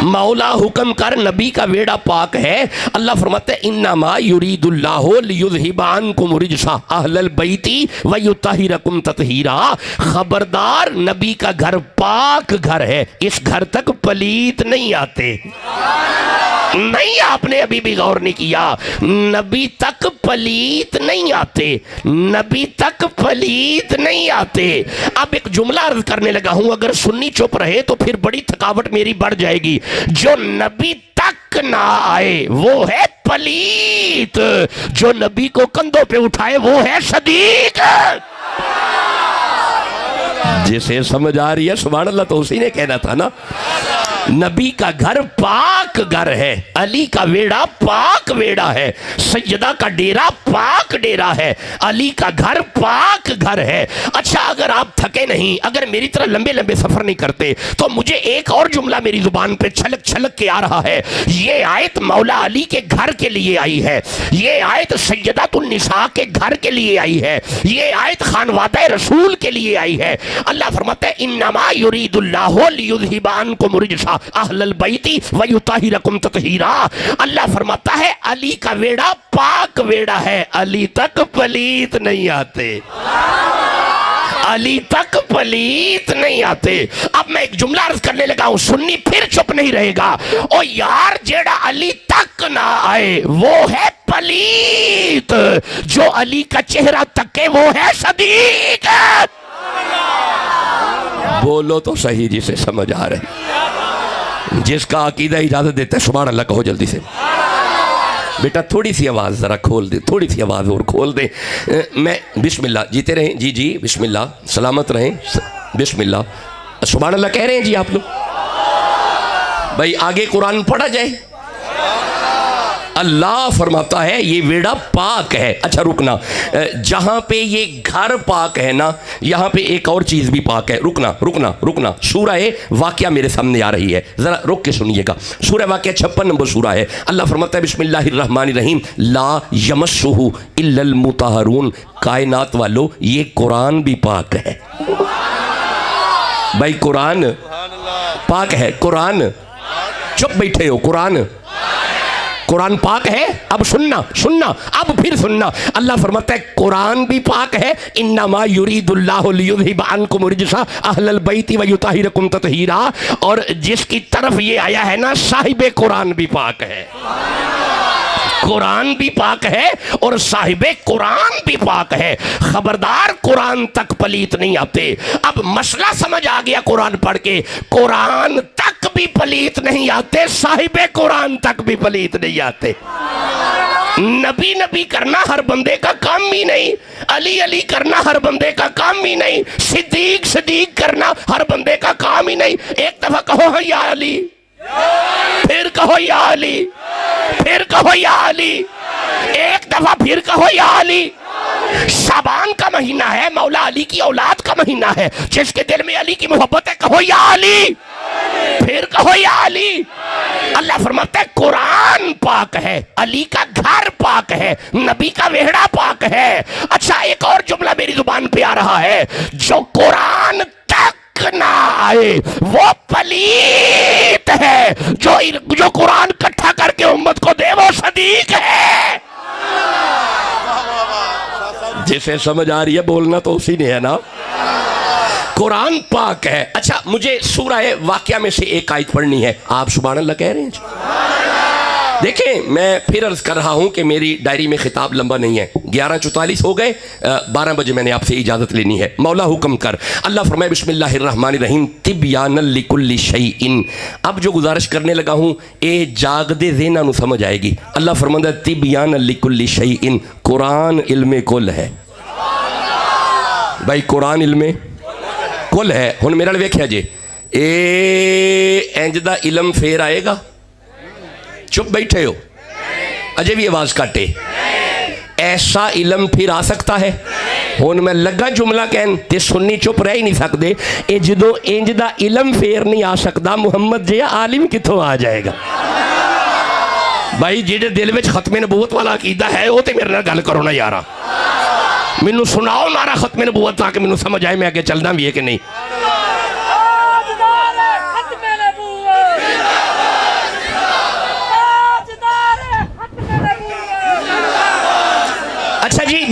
मौला हुक्म कर, नबी का वेड़ा पाक है। अल्लाह फरमाता है इन्नमा युरीदुल्लाहु लियुज़हिबा अन्कुम रिजसा अहलल बैती व युत्तहिरकुम तत्हीरा। खबरदार, नबी का घर पाक घर है, इस घर तक पलीत नहीं आते। नहीं, आपने अभी भी गौर नहीं किया, नबी तक पलीत नहीं आते, नबी तक पलीत नहीं आते। अब एक जुमला अर्ज करने लगा हूं, अगर सुन्नी चुप रहे तो फिर बड़ी थकावट मेरी बढ़ जाएगी। जो नबी तक ना आए वो है पलीत, जो नबी को कंधों पे उठाए वो है सदीक। जिसे समझ आ रही है सुभान अल्लाह, तो उसी ने कहना था ना। नबी का घर पाक घर है, अली का वेड़ा पाक वेड़ा है, सैयदा का डेरा पाक डेरा है, अली का घर पाक घर है। अच्छा, अगर आप थके नहीं, अगर मेरी तरह लंबे लंबे सफर नहीं करते, तो मुझे एक और जुमला मेरी जुबान पे छलक छलक के आ रहा है। ये आयत मौला अली के घर के लिए आई है, ये आयत सैयदातुन निसा के घर के लिए आई है, ये आयत खानवादा रसूल के लिए आई है। अल्लाह फरमाता है इन्नमा युरीदुल्लाहु लियुज़हिबा अन्कुम रिजसा अहलल बैती व युत्तहिरकुम तत्हीरा। अल्लाह फरमाता है अली का वेड़ा पाक वेड़ा है, अली तक पलीत नहीं आते, अली तक पलीत नहीं आते। अब मैं एक जुमला अर्ज करने लगा हूं, सुन्नी फिर चुप नहीं रहेगा। ओ यार, जेड़ा अली तक ना आए वो है पलीत, जो अली का चेहरा तके वो है सदीक। बोलो तो सही, जिसे समझ आ रहे, जिसका अकीदा इजाजत देता है सुभान अल्लाह कहो जल्दी से। बेटा थोड़ी सी आवाज़ ज़रा खोल दे, थोड़ी सी आवाज़ और खोल दे। मैं बिस्मिल्लाह, जीते रहें जी जी, बिस्मिल्लाह, सलामत रहें, बिस्मिल्लाह, सुभान अल्लाह कह रहे हैं जी आप लोग। भाई आगे कुरान पढ़ा जाए। अल्लाह फरमाता है ये वेड़ा पाक है। अच्छा रुकना, जहां पे ये घर पाक है ना, यहां पे एक और चीज भी पाक है। रुकना रुकना रुकना, सूरह वाक़िया मेरे सामने आ रही है, जरा रुक के सुनिएगा। सूरह वाक़िया 56 नंबर सूरह है। अल्लाह फरमाता है बिस्मिल्लाहिर्रहमानिर्रहीम ला यमस्सुहु इल्लल मुतहरून। कायनात वालों, ये कुरान भी पाक है भाई, कुरान पाक है। कुरान, चुप बैठे हो, कुरान कुरान पाक है। अब सुनना सुनना, अब फिर सुनना। अल्लाह फरमाता है कुरान भी पाक है। इन्नमा युरीदुल्लाहु लियुज़हिबा अन्कुम रिजसा अहलल बैती व युत्तहिरकुम तत्हीरा। और जिसकी तरफ ये आया है ना, साहिबे कुरान भी पाक है, कुरान भी पाक है और साहिबे कुरान भी पाक है। खबरदार, कुरान तक पलीत नहीं आते। अब मसला समझ आ गया कुरान पढ़ के, कुरान तक भी पलीत नहीं आते, साहिबे कुरान तक भी पलीत नहीं आते। नबी नबी करना हर बंदे का काम ही नहीं, अली अली करना हर बंदे का काम ही नहीं, सिद्दीक सिद्दीक करना हर बंदे का काम ही नहीं। एक दफा कहो या अली, फिर कहो या अली, फिर कहो या अली, एक दफा फिर कहो या अली। शाबान का महीना है, मौला अली की औलाद का महीना है, जिसके दिल में अली की मोहब्बत है, कहो या अली, फिर कहो या अली। अल्लाह फरमाता है कुरान पाक है, अली का घर पाक है, नबी का वेहड़ा पाक है। अच्छा, एक और जुमला मेरी जुबान पे आ रहा है, जो कुरान तक ना आए वो पलीत है, जो कुरान इकट्ठा करके उम्मत को दे वो सदीक है। जिसे समझ आ रही है बोलना तो उसी ने है ना। कुरान पाक है। अच्छा, मुझे सूरह वाक़िया में से एक आयत पढ़नी है। आप सुभान अल्लाह कह रहे हैं? देखें, मैं फिर अर्ज कर रहा हूं कि मेरी डायरी में खिताब लंबा नहीं है। 11:44 हो गए, 12 बजे मैंने आपसे इजाजत लेनी है। मौला हुक्म कर। अल्लाह फरमाए बिस्मिल्लाहिर्रहमानिर्रहीम तिब्यानल लिकुल्लि शैइन। अब जो गुजारिश करने लगा हूं ए जागदे ज़हना नु समझ आएगी। अल्लाह फरमाता है तिब्यानल लिकुल्लि शैइन, कुरान इल्मे कुल है भाई, कुरान इल्मे कुल है। हुण मेरे वेख्या जे इंज दा इलम फेर आएगा? चुप बैठे हो, अजे भी आवाज काटे। ऐसा इलम फिर आ सकता है? हुण मैं लगा जुमला कहन ते सुन्नी चुप रह ही नहीं सकते। ये जो इंज दा इलम फेर नहीं आ सकता, मुहम्मद जिहा आलिम कितों आ जाएगा? भाई जिहदे दिल में खत्मे नबूवत वाला अकीदा है वो तो मेरे नाल गल करो ना यारा, मैनू सुनाओ नारा खत्मे नबूवत ताकि मैनू समझ आए मैं अगे चलना भी है कि नहीं।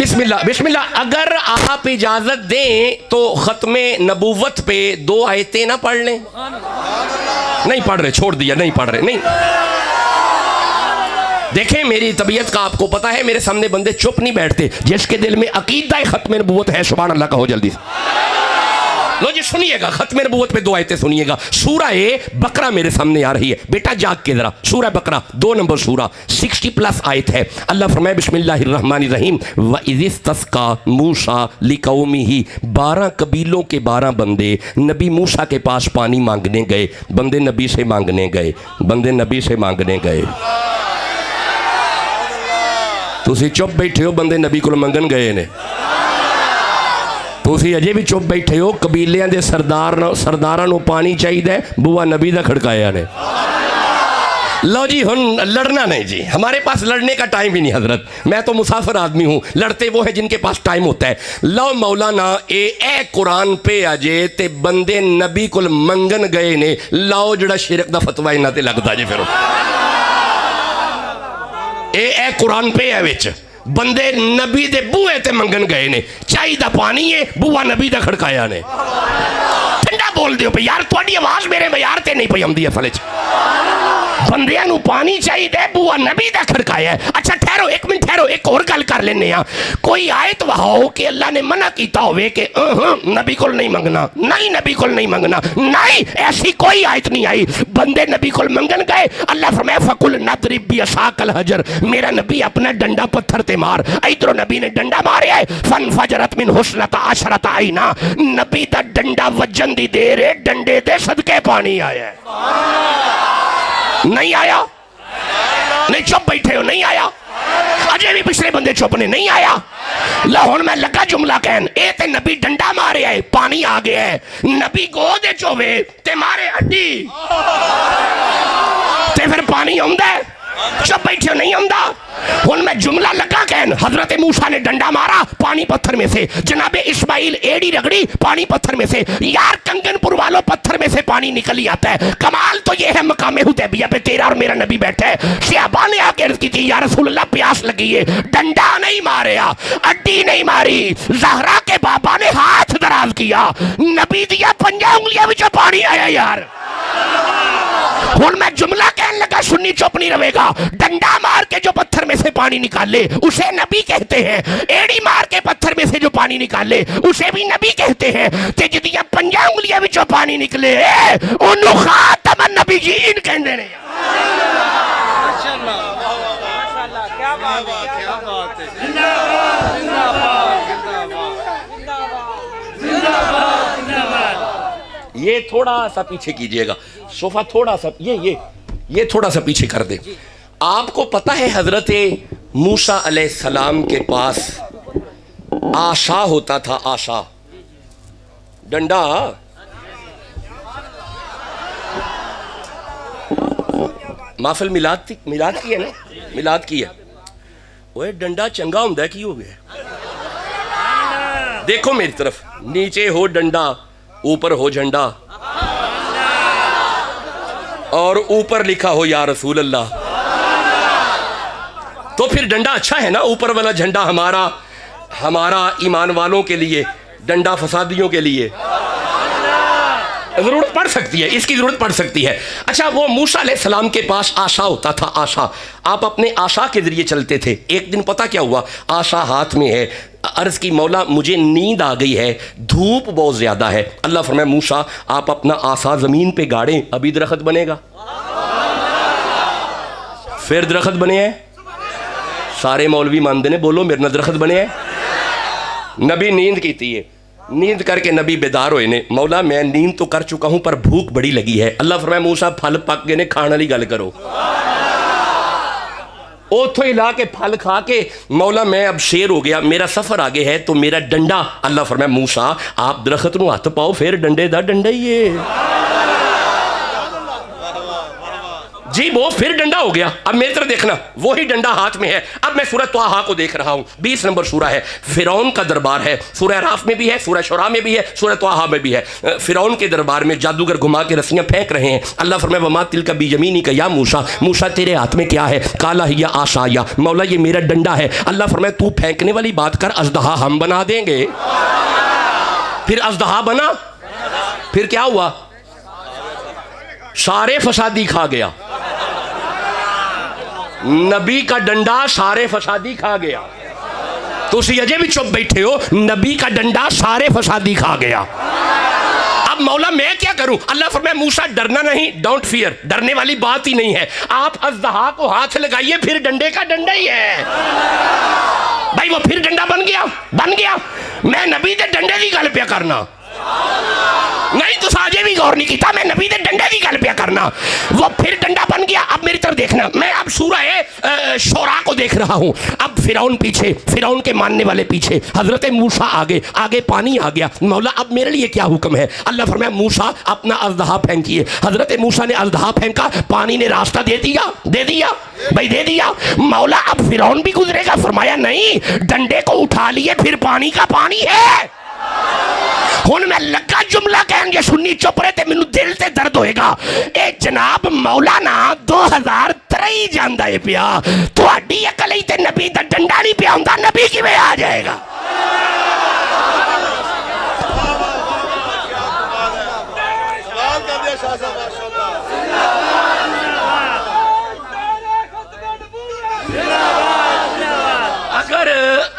बिस्मिल्लाह बिस्मिल्लाह। अगर आप इजाजत दें तो खत्मे नबूवत पे 2 आयतें ना पढ़ लें। नहीं पढ़ रहे, छोड़ दिया, नहीं पढ़ रहे, नहीं। देखें मेरी तबीयत का आपको पता है, मेरे सामने बंदे चुप नहीं बैठते। जिसके दिल में अकीदा खत्मे नबूवत है, सुभान अल्लाह कहो जल्दी से। लो जी सुनिएगा, खत्मे नबूवत पे 2 आयतें सुनिएगा। सूरा बकरा मेरे सामने आ रही है, बेटा जाग के जरा। सूरा बकरा 2 नंबर सूरा, 60+ आयत है। अल्लाह फरमाए बिस्मिल्लाहिर्रहमानिर्रहीम व इज़िस्तस्का मूसा लिकौमिही। 12 कबीलों के 12 बंदे नबी मूसा के पास पानी मांगने गए। बंदे नबी से मांगने गए, बंदे नबी से मांगने गए। तुसी चुप बैठे हो, बंदे नबी को मंगन गए ने। तुसी अजे भी चुप बैठे हो, कबीलियां दे सरदारां नूं पानी चाहिए, बुआ नबी दा खड़काया ने। लो जी हुन लड़ना नहीं जी, हमारे पास लड़ने का टाइम ही नहीं हजरत। मैं तो मुसाफिर आदमी हूँ, लड़ते वो है जिनके पास टाइम होता है। लो मौलाना ए कुरान पे अजे ते बंदे नबी को मंगन गए ने। लाओ जड़ा शिरक दा फतवा इन्हां ते लगदा जे फिर ए कुरान पे है विच बंदे नबी दे बूहे ते मंगन गए ने। चाई दा पानी है, बुआ नबी दा खड़काया ने। ठंडा बोल दियो भाई यार, थोड़ी आवाज मेरे बयार ते नहीं पई आंदी असल च। बंदियां नूं पानी चाहिए, बुआ नबी दा खड़काया। अच्छा ठहरो, 1 मिनट ठहरो, एक और गल कर लेने आ। कोई आयत वहाओ कि अल्लाह ने मना कीता होवे कि नबी को नहीं मंगना, नहीं नबी को नहीं मंगना, नहीं ऐसी कोई आयत नहीं आई। बंदे नबी को मंगन गए, अल्लाह फरमाया फकुल नदरिब बिअसाकल हजर। मेरा नबी अपना डंडा पत्थर ते मार। इधरों नबी ने डंडा मारे है, फन फजरत मिन हुस्नता अशरत आईना। नबी दा डंडा वजन दी देर है, डंडे दे सदके पानी आया है। नहीं आया? नहीं चुप बैठे हो, नहीं आया? अजे भी पिछले बंदे चुप ने, नहीं आया? ला हुण मैं लगा जुमला कहन, ए ते नबी डंडा मारे है, पानी आ गया है। नबी गोद चोवे ते मारे हड्डी ते फिर पानी आउंदा है? चुप बैठे हो, नहीं आउंदा? हुण मैं जुमला लगा कहन, हजरत मूसा ने डंडा मारा, पानी पत्थर में से। जनाबे इस्माइल एड़ी रगड़ी, पानी पत्थर में से। यार कंगनपुर वालों, पत्थर में से पानी निकल ही आता है। कमाल तो ये है मकामे हुदैबिया पे तेरा और मेरा नबी बैठा है। सहाबा ने आके अर्ज की थी, या रसूल अल्लाह प्यास लगी है। डंडा नहीं मारिया, अड्डी नहीं मारी, ज़हरा के बाबा ने हाथ दराज किया, नबी दिया 5 उंगलियां विचों पानी आया। यार हुण मैं जुमला कहने लगा, सुन्नी चुप नहीं रहेगा। डंडा मार के जो पत्थर में से पानी निकाले उसे नबी कहते हैं। एड़ी मार के पत्थर में से जो पानी निकाले उसे भी नबी कहते हैं। ते जिदियां 5 उंगलियां विचों पानी निकले ओनू खातमन नबीयीन कहंदे ने। माशाअल्लाह माशाअल्लाह, क्या बात है, क्या बात है। जिंदाबाद जिंदाबाद जिंदाबाद जिंदाबाद जिंदाबाद। ये थोड़ा सा पीछे कीजिएगा, सोफा थोड़ा सा ये थोड़ा सा पीछे कर दे। आपको पता है हजरत मूसा अलैहिस्सलाम के पास आशा होता था, आशा डंडा। माफिल मिलाद की है ना, मिलाद की है। वो डंडा चंगा हुंदा की हो गया। देखो मेरी तरफ, नीचे हो डंडा, ऊपर हो झंडा, और ऊपर लिखा हो या रसूल अल्लाह, तो फिर डंडा अच्छा है ना। ऊपर वाला झंडा हमारा ईमान वालों के लिए, डंडा फसादियों के लिए। जरूरत पड़ सकती है, इसकी जरूरत पड़ सकती है। अच्छा, वो मूसा अलैहिस्सलाम के पास आशा होता था, आशा। आप अपने आशा के जरिए चलते थे। एक दिन पता क्या हुआ, आशा हाथ में है, अर्ज की मौला मुझे नींद आ गई है, धूप बहुत ज्यादा है। अल्लाह फरमाया मूसा आप अपना आशा जमीन पे गाड़ें, अभी दरख्त बनेगा। फिर दरख्त बने हैं, सारे मौलवी मानते ने, बोलो मेरे ना दरख्त बने हैं। नबी नींद की थी, नींद करके नबी बेदार होए ने, मौला मैं नींद तो कर चुका हूं पर भूख बड़ी लगी है। अल्लाह फरमाया मूसा फल पक गए ने, खाने वाली गल करो। उथों ही ला के फल खा के मौला मैं अब शेर हो गया, मेरा सफर आगे है, तो मेरा डंडा। अल्लाह फरमाया मूसा आप दरख्त नूं हथ पाओ, फिर डंडे दा डंडा ही है। जी वो फिर डंडा हो गया। अब मेरी तरफ देखना, वही डंडा हाथ में है। अब मैं सूरह त्वाहा को देख रहा हूँ, 20 नंबर सूरह है, फिरौन का दरबार है। सूरह राफ में भी है, सूरह शुरा में भी है, सूरह त्वाहा में भी है। फिरौन के दरबार में जादूगर घुमा के रस्सियाँ फेंक रहे हैं। अल्लाह फरमाए वमा तिल का बीजमीनी का या मूसा, मूसा तेरे हाथ में क्या है? काला हिया आशाया, मौला ये मेरा डंडा है। अल्लाह फरमाए तू फेंकने वाली बात कर, अजदहा हम बना देंगे। फिर अजदहा बना, फिर क्या हुआ? सारे फसादी खा गया। नबी का डंडा सारे फसादी खा गया। तो उसी अजय भी चुप बैठे हो, नबी का डंडा सारे फसादी खा गया। अब मौला मैं क्या करूं? अल्लाह फरमाए मूसा डरना नहीं, डोंट फियर, डरने वाली बात ही नहीं है। आप अज़दहा को हाथ लगाइए, फिर डंडे का डंडा ही है। भाई वो फिर डंडा बन गया, बन गया। मैं नबी दे डंडे की गल पे करना नहीं, तो साजे भी गौर नहीं किया। मैं नबी दे डंडे की गल पे करना, वो फिर डंडा बन गया। अब मेरी तरफ देखना, मैं अब सूरह शोरा को देख रहा हूँ। अब फिरौन पीछे, फिरौन के मानने वाले पीछे, हजरत मूसा आगे, आगे पानी आ गया। मौला अब मेरे लिए क्या हुक्म है? अल्लाह फरमाया मूसा अपना अज़दहा फेंकिए। हजरत मूसा ने अज़दहा फेंका, पानी ने रास्ता दे दिया, दे दिया भाई, दे दिया। मौला अब फिरौन भी गुजरेगा? फरमाया नहीं, डंडे को उठा लिए, फिर पानी का पानी है। हुण मैं लगा जुमला कहन, जे सुन्नी चुप रहे ते मैनू दिल ते दर्द होएगा। ए जनाब मौलाना 2023 जांदा है पिया, तुहाडी अकल ही ते नबी दा डंडा नहीं पिया हुंदा, नबी किवें आ जाएगा?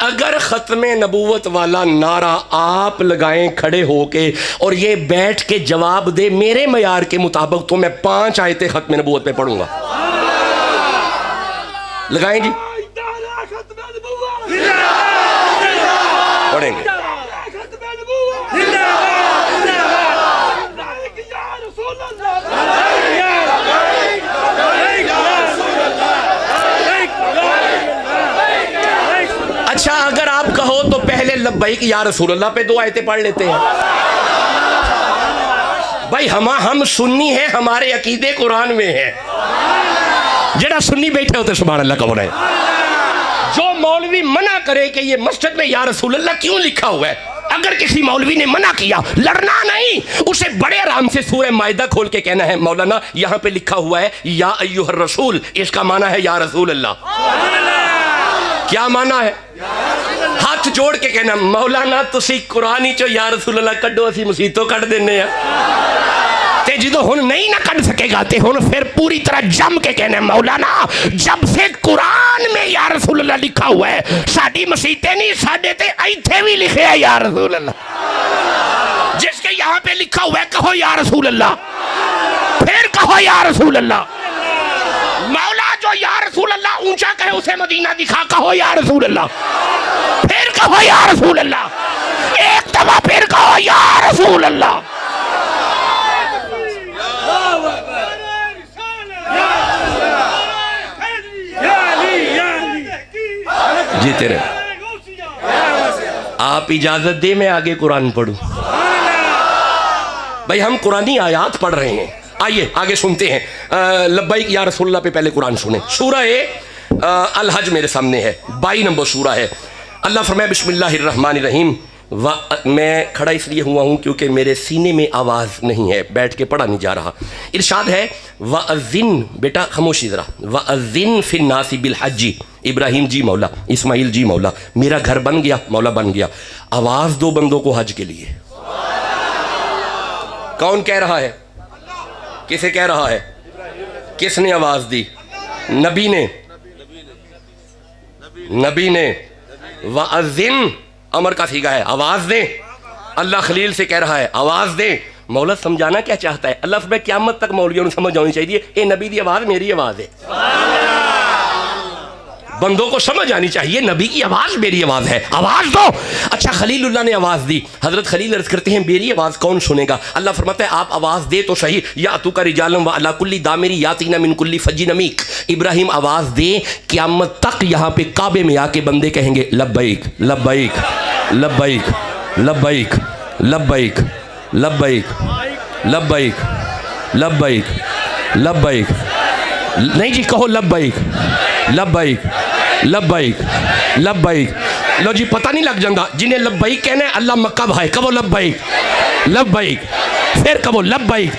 अगर खत्म नबूवत वाला नारा आप लगाएं खड़े होके और ये बैठ के जवाब दे मेरे मयार के मुताबिक, तो मैं 5 आयतें खत्म नबूवत पे पढ़ूंगा। लगाएं जी, पढ़ेंगे। अच्छा अगर आप कहो तो पहले लब्बैक या रसूल अल्लाह पे 2 आयतें पढ़ लेते हैं। भाई हम सुन्नी हैं, हमारे अकीदे कुरान में है। जरा सुन्नी बैठे होते सुभान अल्लाह कहो रहे। जो मौलवी मना करे कि ये मस्जिद में या रसूल अल्लाह क्यों लिखा हुआ है, अगर किसी मौलवी ने मना किया, लड़ना नहीं, उसे बड़े आराम से सूरह माइदा खोल के कहना है मौलाना यहाँ पे लिखा हुआ है या अय्युहर रसूल, इसका माना है या रसूल अल्लाह। क्या माना है? हाथ जोड़ के कहना मौलाना तुसी कुरान ही चो या रसूल अल्लाह कड्डो, असी मुसीबतों कट देने आ। ते जो हुन नहीं ना कट सकेगा ते हुन फिर पूरी तरह जम के कहना मौलाना जब से कुरान में या रसूल अल्लाह लिखा हुआ है, साडी मसीते नहीं, साडे ते इत्थे भी लिखे है या रसूल अल्लाह। जिसके यहाँ पे लिखा हुआ है कहो या रसूल अल्लाह, फिर कहो या रसूल अल्लाह। मौला जो या रसूल अल्लाह ऊंचा कहे उसे मदीना दिखा, कहो या रसूल अल्लाह, फिर कहो या रसूल अल्लाह, एक दफा फिर कहो या रसूल अल्लाह। जीते रहे। आप इजाजत दे मैं आगे कुरान पढ़ूं। भाई हम कुरानी आयात पढ़ रहे हैं, आइए आगे सुनते हैं। लब्बैक या रसूलल्लाह पे पहले कुरान सुने। सूरह अल हज मेरे सामने है, 22 नंबर सूरह है। अल्लाह फरमाए बिस्मिल्लाहिर्रहमानिर्रहीम। मैं खड़ा इसलिए हुआ हूँ क्योंकि मेरे सीने में आवाज़ नहीं है, बैठ के पढ़ा नहीं जा रहा। इरशाद है वअज़िन, बेटा खामोशी ज़रा, वअज़िन फिन्नासी बिल हज्जी। इब्राहिम जी मौला, इस्माइल जी मौला, मेरा घर बन गया, मौला बन गया, आवाज़ दो बंदों को हज के लिए। कौन कह रहा है? किसे कह रहा है? किसने आवाज़ दी? नबी ने, नबी ने। वअज़िन अमर का सीगा है, आवाज़ दे। अल्लाह खलील से कह रहा है आवाज़ दे। मौला समझाना क्या चाहता है? अल्लाह फरमाए क़यामत तक मौलवियों को समझ आनी चाहिए, ये नबी की आवाज़ मेरी आवाज़ है। बंदों को समझ आनी चाहिए नबी की आवाज़ मेरी आवाज़ है, आवाज़ दो। अच्छा खलीलुल्लाह ने आवाज़ दी, हज़रत खलील अर्ज़ करते हैं मेरी आवाज़ कौन सुनेगा? अल्लाह फरमाता है आप आवाज़ दे तो सही। या तू का रिजालम व अला कुल्ली दामिरी यातीना मिन कुल्ली फज्जिन अमीक। इब्राहिम आवाज़ दे, क़यामत तक यहाँ पे काबे में आके बंदे कहेंगे लब्बैक लब्बैक लब्बैक लब्बैक लब्बैक लब्बैक लब्बैक लब्बैक लब्बैक नहीं जी, कहो लब्बैक लब्बैक लब्बैक लब्बैक। लो जी, पता नहीं लग जाता जिन्हें लब्बैक कहना है अल्लाह मक्का भाई, कहो लब्बैक लब्बैक, फिर कहो लब्बैक।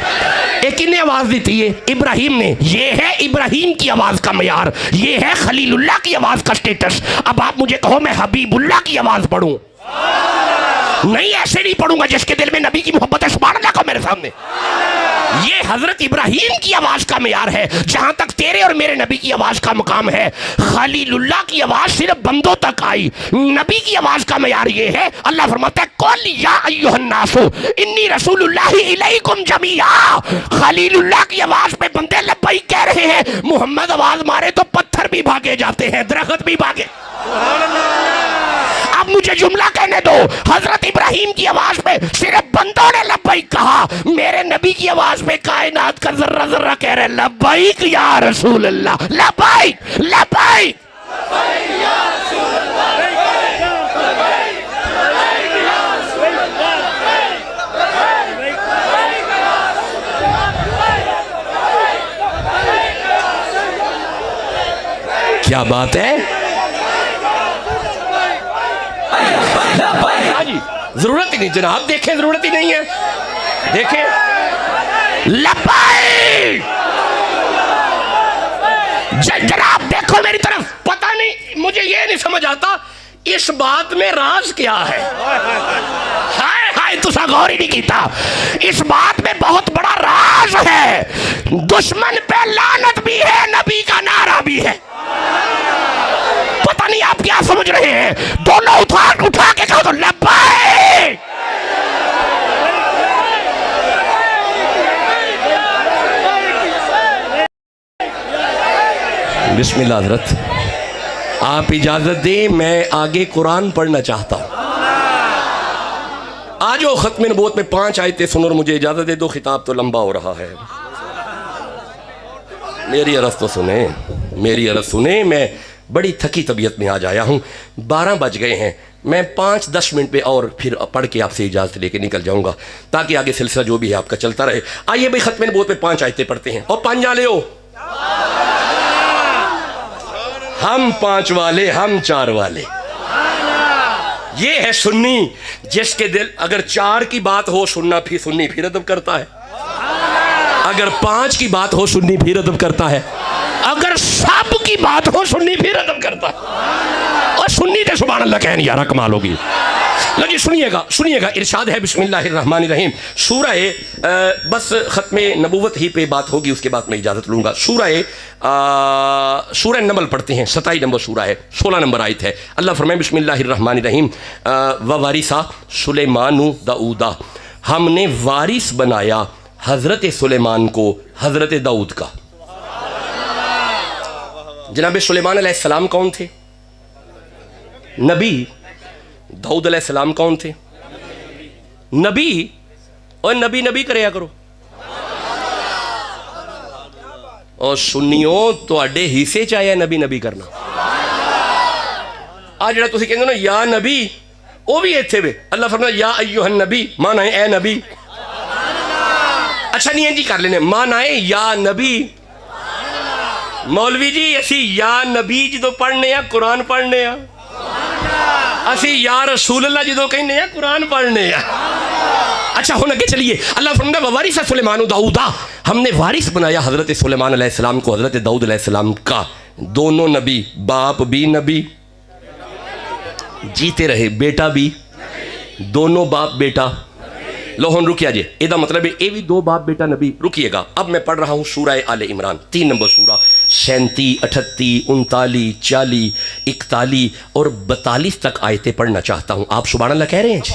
एक इन्हें आवाज दी थी इब्राहिम ने, ये है इब्राहिम की आवाज का मयार, ये है खलीलुल्लाह की आवाज का स्टेटस। अब आप मुझे कहो मैं हबीबुल्लाह की आवाज पढ़ूं? नहीं, ऐसे नहीं पढ़ूंगा जिसके दिल में नबी की मोहब्बत है। सुभान अल्लाह, मेरे सामने ये हजरत इब्राहिम की आवाज का मयार है। जहां तक तेरे और मेरे नबी की आवाज का मुकाम है, खलीलुल्लाह की आवाज सिर्फ बंदों तक आई, नबी की आवाज का मयार ये है। अल्लाह फरमाता है कुल या अय्युहन्नासु इन्नी रसूलुल्लाहि इलैकुम जमीआ। खलीलुल्लाह की आवाज पे बंदे लब्बैक कह रहे हैं। मोहम्मद आवाज मारे तो पत्थर भी भागे जाते हैं, दरख्त भी भागे। अब मुझे जुमला कहने दो, हजरत इब्राहिम की आवाज में सिर्फ बंदों ने लब्बैक कहा, मेरे नबी की आवाज में कायनात का जर्रा जर्रा कह रहे लब्बैक या रसूल अल्लाह, लब्बैक लब्बैक। क्या बात है? जरूरत ही नहीं जनाब, देखें, जरूरत ही नहीं है, देखें लब्बैक। जनाब देखो मेरी तरफ, पता नहीं, मुझे ये नहीं समझ आता इस बात में राज क्या है। हाय हाय, तुसा गौर ही नहीं कीता, इस बात में बहुत बड़ा राज है। दुश्मन पे लानत भी है, नबी का नारा भी है। पता नहीं आप क्या समझ रहे हैं, दोनों उठा के कहो तो लब्बैक। बिस्मिल्लाह हज़रत, आप इजाजत दें, मैं आगे कुरान पढ़ना चाहता हूं। आज वो खत्म नबूवत में 5 आयतें सुनो और मुझे इजाजत दे दो, खिताब तो लंबा हो रहा है। मेरी अर्ज़ तो सुने, मेरी अर्ज़ सुने। मैं बड़ी थकी तबीयत में आज आया हूँ, 12 बज गए हैं। मैं 5-10 मिनट पे और फिर पढ़ के आपसे इजाज़त लेके निकल जाऊँगा, ताकि आगे सिलसिला जो भी है आपका चलता रहे। आइए भाई, खत्म नबूवत में 5 आयतें पढ़ते हैं। और 5 जाले हो, हम 5 वाले, हम 4 वाले। ये है सुन्नी, जिसके दिल अगर 4 की बात हो सुन्ना फिर सुन्नी फिर अदब करता है, अगर 5 की बात हो सुन्नी फिर अदब करता है, अगर सब की बात हो सुन्नी फिर अदब करता है। और सुन्नी तो सुभान अल्लाह कहन यारा, कमाल होगी। लो जी सुनिएगा, सुनिएगा, इरशाद है बिस्मिल्लाहिर्रहमानिर्रहीम। सूरह बस खत्मे नबूवत ही पे बात होगी, उसके बाद मैं इजाज़त लूँगा। सूरह नमल पढ़ते हैं, 27 नंबर सूरह है, 16 नंबर आयत है। अल्लाह फरमाए बिस्मिल्लाहिर्रहमानिर्रहीम, व वारिसा सुलेमानु दाऊदा, हमने वारिस बनाया हज़रत सुलेमान को हज़रत दाऊद का। जनाब सुलेमान अलैहिस्सलाम कौन थे? नबी। दाऊद अलैहिस्सलाम कौन थे? नबी। और नबी नबी करया करो। और सुन्नियों तुहाडे हिस्से च आया नबी नबी करना। आ जिहड़ा तुसीं कहंदे हो ना या नबी, वो भी इत्थे वे। अल्लाह फरमाया या अय्युहन नबी, माना है ए नबी। अच्छा नहीं है जी, कर लेने, माना है या नबी। मौलवी जी असी या नबी जो पढ़ने आ कुरान पढ़ने आ, असी या रसूल अल्लाह जो कहने आ कुरान पढ़ने आ। अच्छा हुन अगे चलिए, अल्लाह फरमाता वारिस सुलेमान दाऊदा, हमने वारिस बनाया हजरत सुलेमान अलैहिस्सलाम को हजरत दाऊद अलैहिस्सलाम का। दोनों नबी, बाप भी नबी, जीते रहे, बेटा भी, दोनों बाप बेटा। लो हुन रुकिया जी, एदा मतलब है ये भी 2 बाप बेटा नबी। रुकिएगा, अब मैं पढ़ रहा हूँ सूरह आले इमरान, 3 नंबर सूरा, 37, 38, 39, 40, 41 और 42 तक आयतें पढ़ना चाहता हूँ। आप सुभान अल्लाह कह रहे हैं जी?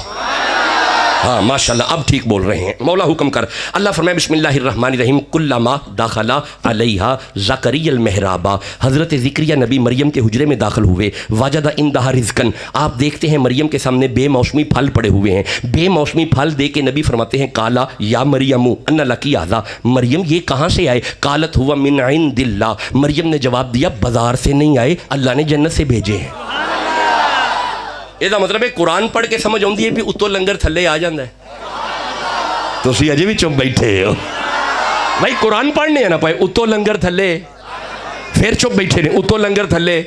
हाँ माशाल्लाह, अब ठीक बोल रहे हैं। मौला हुक्म कर। अल्लाह फरमाए बिस्मिल्लाहिर्रहमानिर्रहीम, कुल्लमा दाखला अलैहा ज़करियल मेहराबा, हज़रत ज़िक्रिया नबी मरियम के हुजरे में दाखिल हुए। वाजदा इंदहा रिज़्क़न, आप देखते हैं मरियम के सामने बेमौसमी फल पड़े हुए हैं। बेमौसमी फल दे के नबी फरमाते हैं काला या मरियमु अन्ना लकी आज़ा, मरियम ये कहाँ से आए? कालत हुआ मिन इंदिल्लाह, मरियम ने जवाब दिया बाजार से नहीं आए, अल्लाह ने जन्नत से भेजे हैं। ਇਹਦਾ मतलब है कुरान पढ़ के समझ आती है भी उत्तों लंगर थले आ जाता है। तुसी अजे भी चुप बैठे हो भाई, कुरान पढ़ने ना पाए, उत्तों लंगर थले फिर चुप बैठे ने, उतो लंगर थले।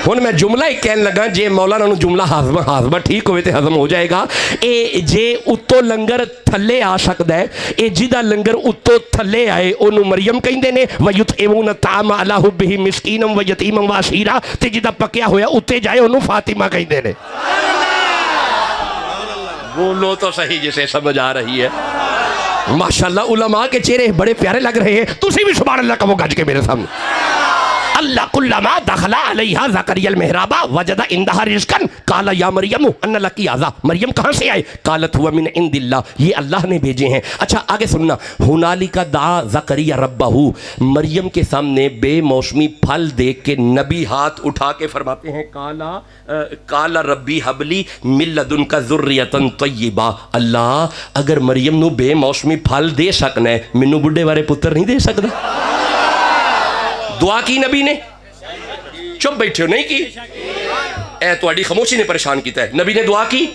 हुण मैं जुमला ही कहन लगा, जे मौलाना नूं जुमला हाजमा ठीक होवे ते हजम हो जाएगा। ए जे उतो लंगर थले आ सकदा है, ए जिदा लंगर उतो थले आए ओनू मरियम कहिंदे ने। वयुतइमून ताम अला हुब्बिही मिस्कीनम व यतीमम व असीरा, ते जिदा पक्या होया उत्ते जाए ओनू फातिमा कहिंदे ने। बोलो तो सही जिसे समझ आ रही है। माशाल्लाह उलमा के चेहरे बड़े प्यारे लग रहे हैं। तुसी भी सुभान अल्लाह कहो गज के मेरे सामने। अल्लाह कुल्लमा दखला अलैहा ज़करियल मेहराबा वजदा इंदहा रिज़्क़न काला या मरियम अन्ना लकी आज़ा। मरियम कहाँ से आए? कालत हुआ मिन इंदिल्लाह, ये अल्लाह ने भेजे हैं। अच्छा आगे सुनना, हुनालिका दा ज़करिया रब्बहू, मरियम के सामने बेमौसमी फल देख के नबी हाथ उठा के फरमाते हैं काला रब्बी हबली मिन लदुनका ज़ुर्रियतन तय्यिबा। अल्लाह अगर मरियम नू बेमौसमी फल दे सकना है, मैनू बुढ़े वाले पुत्र नहीं दे सकता? दुआ की नबी ने, चुप बैठे हो नहीं की, ए तुहाडी खामोशी ने परेशान किया है। नबी ने दुआ की,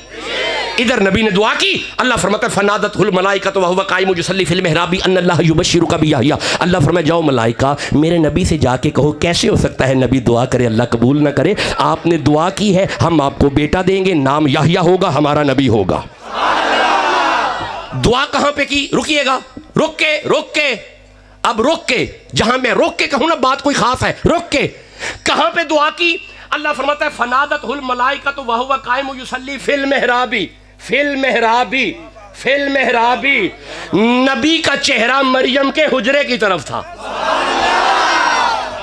इधर नबी ने दुआ की। अल्लाह फरमाता है फनादतहुल मलाइकतु व हुवा काइमुन युसल्ली फिल मिहराबी अन्नल्लाह युबश्शिरुका बियहया। अल्लाह फरमाया जाओ मलाइका मेरे नबी से जाके कहो, कैसे हो सकता है नबी दुआ करे अल्लाह कबूल ना करे? आपने दुआ की है, हम आपको बेटा देंगे, नाम याहया होगा, हमारा नबी होगा। दुआ कहां पे की? रुकिएगा, रुक के अब रुक के, जहां मैं रोक के कहूं ना बात कोई खास है, रुक के कहां पे दुआ की? अल्लाह फरमाता है फनादतहुल मलाइकतु व हुवा काइमुन युसल्ली फिल मेहराबी। नबी का चेहरा मरियम के हुजरे की तरफ था।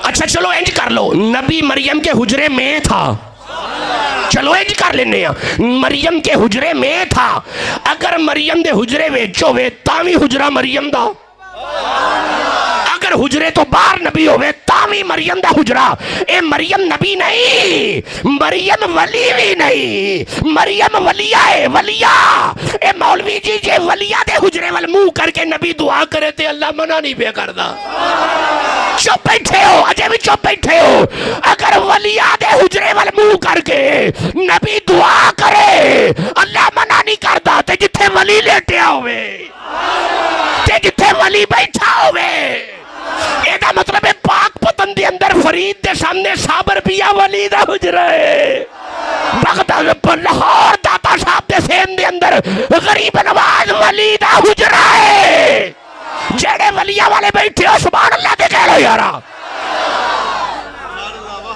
अच्छा चलो इंज कर लो, नबी मरियम के हुजरे में था। चलो इंज कर लेने, मरियम के हुजरे में था। अगर मरियम दे हुजरे विच होवे तां भी हुजरा मरियम दा, अगर हुजरे तो बाहर नबी होवे तामी मरियम दा हुजरा। ए मरियम नबी नहीं, मरियम वली भी नहीं, मरियम वलिया है, वलिया। ए मौलवी जी जे वलिया दे हुजरे वाल मुंह करके नबी दुआ करे ते अल्लाह मना नहीं पे करदा। चुप बैठे हो, अजय भी चुप बैठे हो। अगर वलिया दे हुजरे वाल मुंह करके नबी दुआ करे अल्लाह मना नहीं करदा। ते जिथे वली लेटिया होवे ते जिथे वली बैठा होवे, एदा मतलब है पाक पतन दे अंदर फरीद दे सामने साबर पिया वली दा हुजरा है। बगदाद पर लाहौर दाता साहब दे सेम दे अंदर गरीब नवाज वली दा हुजरा है। जेड़े वलिया वाले बैठे हो सुभान अल्लाह दे कह लो यारा।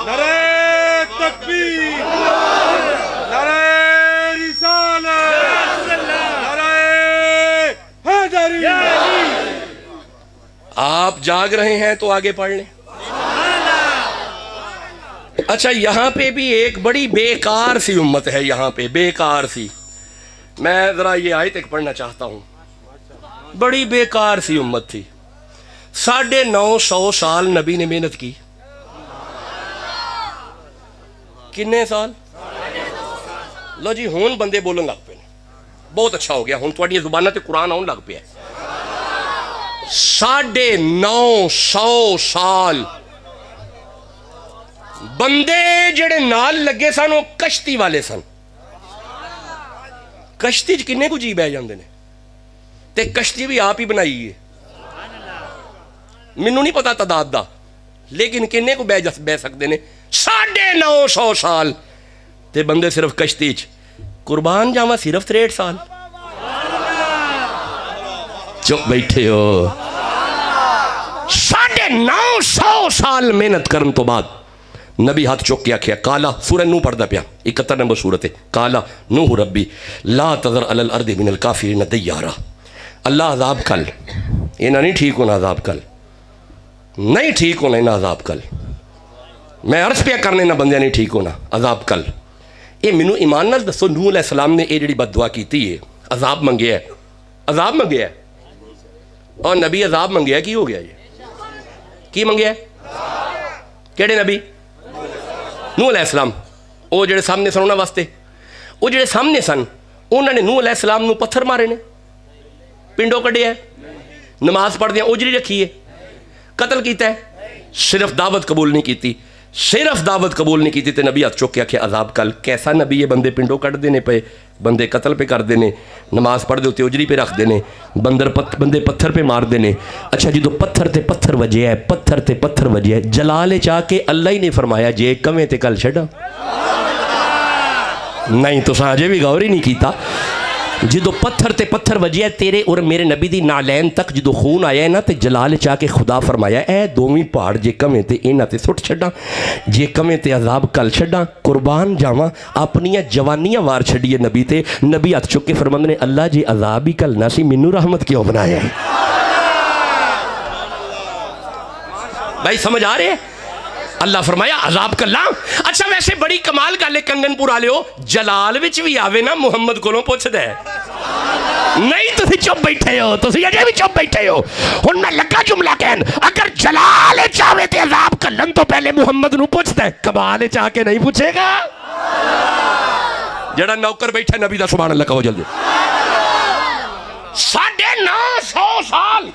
नारे तकबीर, नारे रिसालत, नारे हैदरी। आप जाग रहे हैं तो आगे पढ़ लें। अच्छा यहां पे भी एक बड़ी बेकार सी उम्मत है, यहां पे बेकार सी। मैं जरा ये आयत एक पढ़ना चाहता हूं। बड़ी बेकार सी उम्मत थी। 950 साल नबी ने मेहनत की। किन्ने साल? लो जी हुन बंदे बोलन लग पे, बहुत अच्छा हो गया, हुन तुहाडी जुबाना ते कुरान आउन लग पे। 950 साल बंदे जेड़े नाल लगे सन वो कश्ती वाले सन। कश्ती च किन्ने कु जी बह जाते हैं, ते कश्ती भी आप ही बनाई है। मैनू नहीं पता तादाद दा, लेकिन किन्ने को बह सकते हैं? 950 साल ते बंदे सिर्फ कश्ती च। कुर्बान जावा सिर्फ 63 साल। चुप बैठे हो। 950 साल मेहनत करने तो बाद नबी हाथ चुक के आखिया काला, सूरह नूह पढ़दा पिया 71 नंबर सूरत है। काला नूह रब्बी ला तज़र अलल अर्दि मिनल काफिरीन दय्यारा। अल्लाह अजाब कल, इन्हें नहीं ठीक होना, अजाब कल नहीं ठीक होना, इन्हें अजाब कल। मैं अर्ज पे करने ना बंदे नहीं ठीक होना, अजाब कल। ये मैनू ईमान नाल दसो, नूह अलैहिस्सलाम ने ये जी बददुआ की है, अजाब मंगया है, अजाब मंगया है, और नबी अजाब मंगया, की हो गया ये? की मंगया? केड़े नबी? नूह अलैहिस्सलाम। वो जेड़े सामने सन उन्होंने वास्ते, वो जेड़े सामने सन उन्होंने नूह अलैहिस्सलाम नूं पत्थर मारे ने, पिंडों कढ़िया है, नमाज पढ़दे उजरी रखी है, कतल किया है, सिर्फ दावत कबूल नहीं की। सिर्फ दावत कबूल नहीं की तो नबी हथ चुक के आखे अजाब कल। कैसा नबी है, बंदे पिंडों कट देने पे, बंदे कतल पे कर देने, नमाज पढ़ दे उत्ते उजरी पे रख देने, बंदे पत्थर पे मार देने। अच्छा जो पत्थर ते पत्थर वजे है, पत्थर ते पत्थर वजे है, जलाल चाह के अल्लाह ही ने फरमाया जे कवें ते कल छड़ा। नहीं तो अजे भी गौर ही नहीं किया। जो पत्थर ते पत्थर वजे तेरे और मेरे नबी दी नालैन तक जो खून आया है ना, तो जलाल चाह के खुदा फरमाया ए दोवें पहाड़ जे कवें ते इन्हां ते सुट छड्डां, जे कवें ते अजाब कल छड्डां, कुर्बान जावां, अपनियां जवानियां वार छड्डिए नबी ते। नबी हथ चुक के फरमांदे ने अल्लाह जे अजाब ही कलना सी, मैनू रहमत क्यों बनाया है? भाई समझ आ रहे है? अल्लाह फरमाया अजाब कल्ला। अच्छा वैसे बड़ी कमाल गल है, कंगनपुर वाले जलाल विच भी आवे ना मुहम्मद कोलों पुछदा है। नहीं तुसी चुप बैठे हो, तुसी अजे भी चुप बैठे हो। हुण मैं लगा जुमला कहन, अगर जलाल चाहे ते अजाब कल्लन तो पहले मुहम्मद नू पुछदा है, कमाल चाह के नहीं पूछेगा। जेड़ा नौकर बैठा नबी दा सुभान अल्लाह कहो जल्दी। 950 साल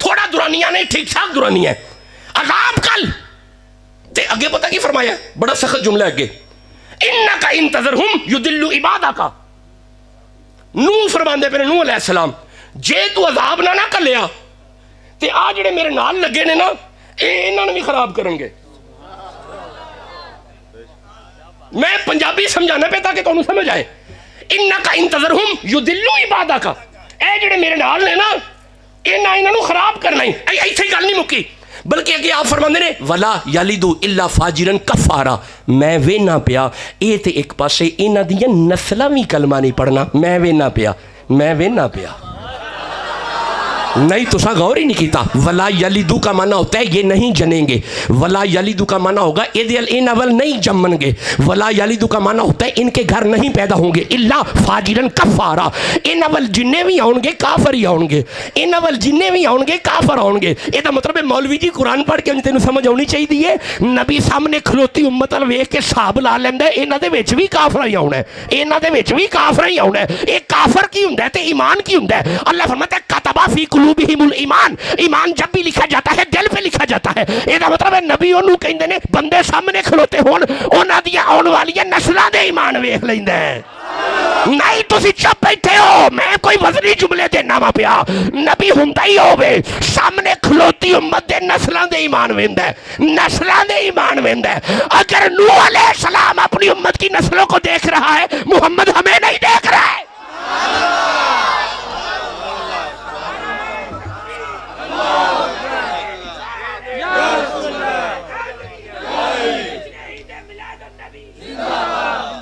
थोड़ा दुरानिया नहीं, ठीक ठाक दुरानिया है। अजाब कल ते अगे पता की फरमाया, बड़ा सख्त जुमला अगे, इन्नका इंतज़रहुम युदिल्लु इबादका। नूह फरमांदे पे नूह अलैहिस्सलाम, जे तू अजाब ना कलिया ते आ जेड़े मेरे नाल लगे ने ना, इन्हां नूं भी खराब करेंगे। मैं पंजाबी समझाना पे ताकि तुहानूं समझ आए। इन्नका इंतज़रहुम युदिल्लु इबादका, ए जेड़े मेरे नाल ने ना, इन्हां नूं खराब करना ही। ऐसे गल नहीं मुक्की, बल्कि अगे आप फरमांदे ने वला यालिदू इल्ला फाजिरन कफारा। मैं वेना पिया ये तो एक पासे इन्हां दियां नस्लां भी कलमा नहीं पढ़ना, मैं वेना पिया नहीं तुसा गौर ही नहीं किया। वला यलिदू का माना होता है ये नहीं जनेंगे, वला यलिदू का माना होगा ये नवल नहीं जमनगे, वला यलिदू का माना होता है इनके घर नहीं पैदा होंगे, इल्ला फाजिरन कफारा। ये नवल जिन्ने भी आउणगे काफर ही आउणगे, ये नवल जिन्ने भी आउणगे काफर आउणगे। ਇਹਦਾ मतलब है मौलवी जी कुरान पढ़ के तेन समझ आनी चाहिए। नबी सामने खलोती उम्मत अल वेख के हिसाब ला लैंदा, इन्हां दे विच भी काफर ही आउणा है, इन्हां दे विच भी काफर ही आउणा है। ये काफर की हुंदा है ते ईमान की हुंदा है? अल्लाह फरमाता है कतबा फी कुलूबिहिमुल ईमान। ईमान जब भी लिखा जाता है दिल पे लिखा जाता है। ਇਹਦਾ मतलब है नबी ओनू कहंदे ने बंदे सामने खलोते होण उन्हां दी आउण वालियां नस्लां दे ईमान वेख लैंदा है। नहीं तुसी चुप बैठे हो, मैं कोई वजनी जुमले देना वा पिया। नबी हुंदा ही होवे सामने खलोती उम्मत दे नस्लां दे ईमान वेंदा है, नस्लां दे ईमान वेंदा है। अगर नूह अलैहिस्सलाम अपनी उम्मत की नस्लों को देख रहा है, मुहम्मद हमें नहीं देख रहा है।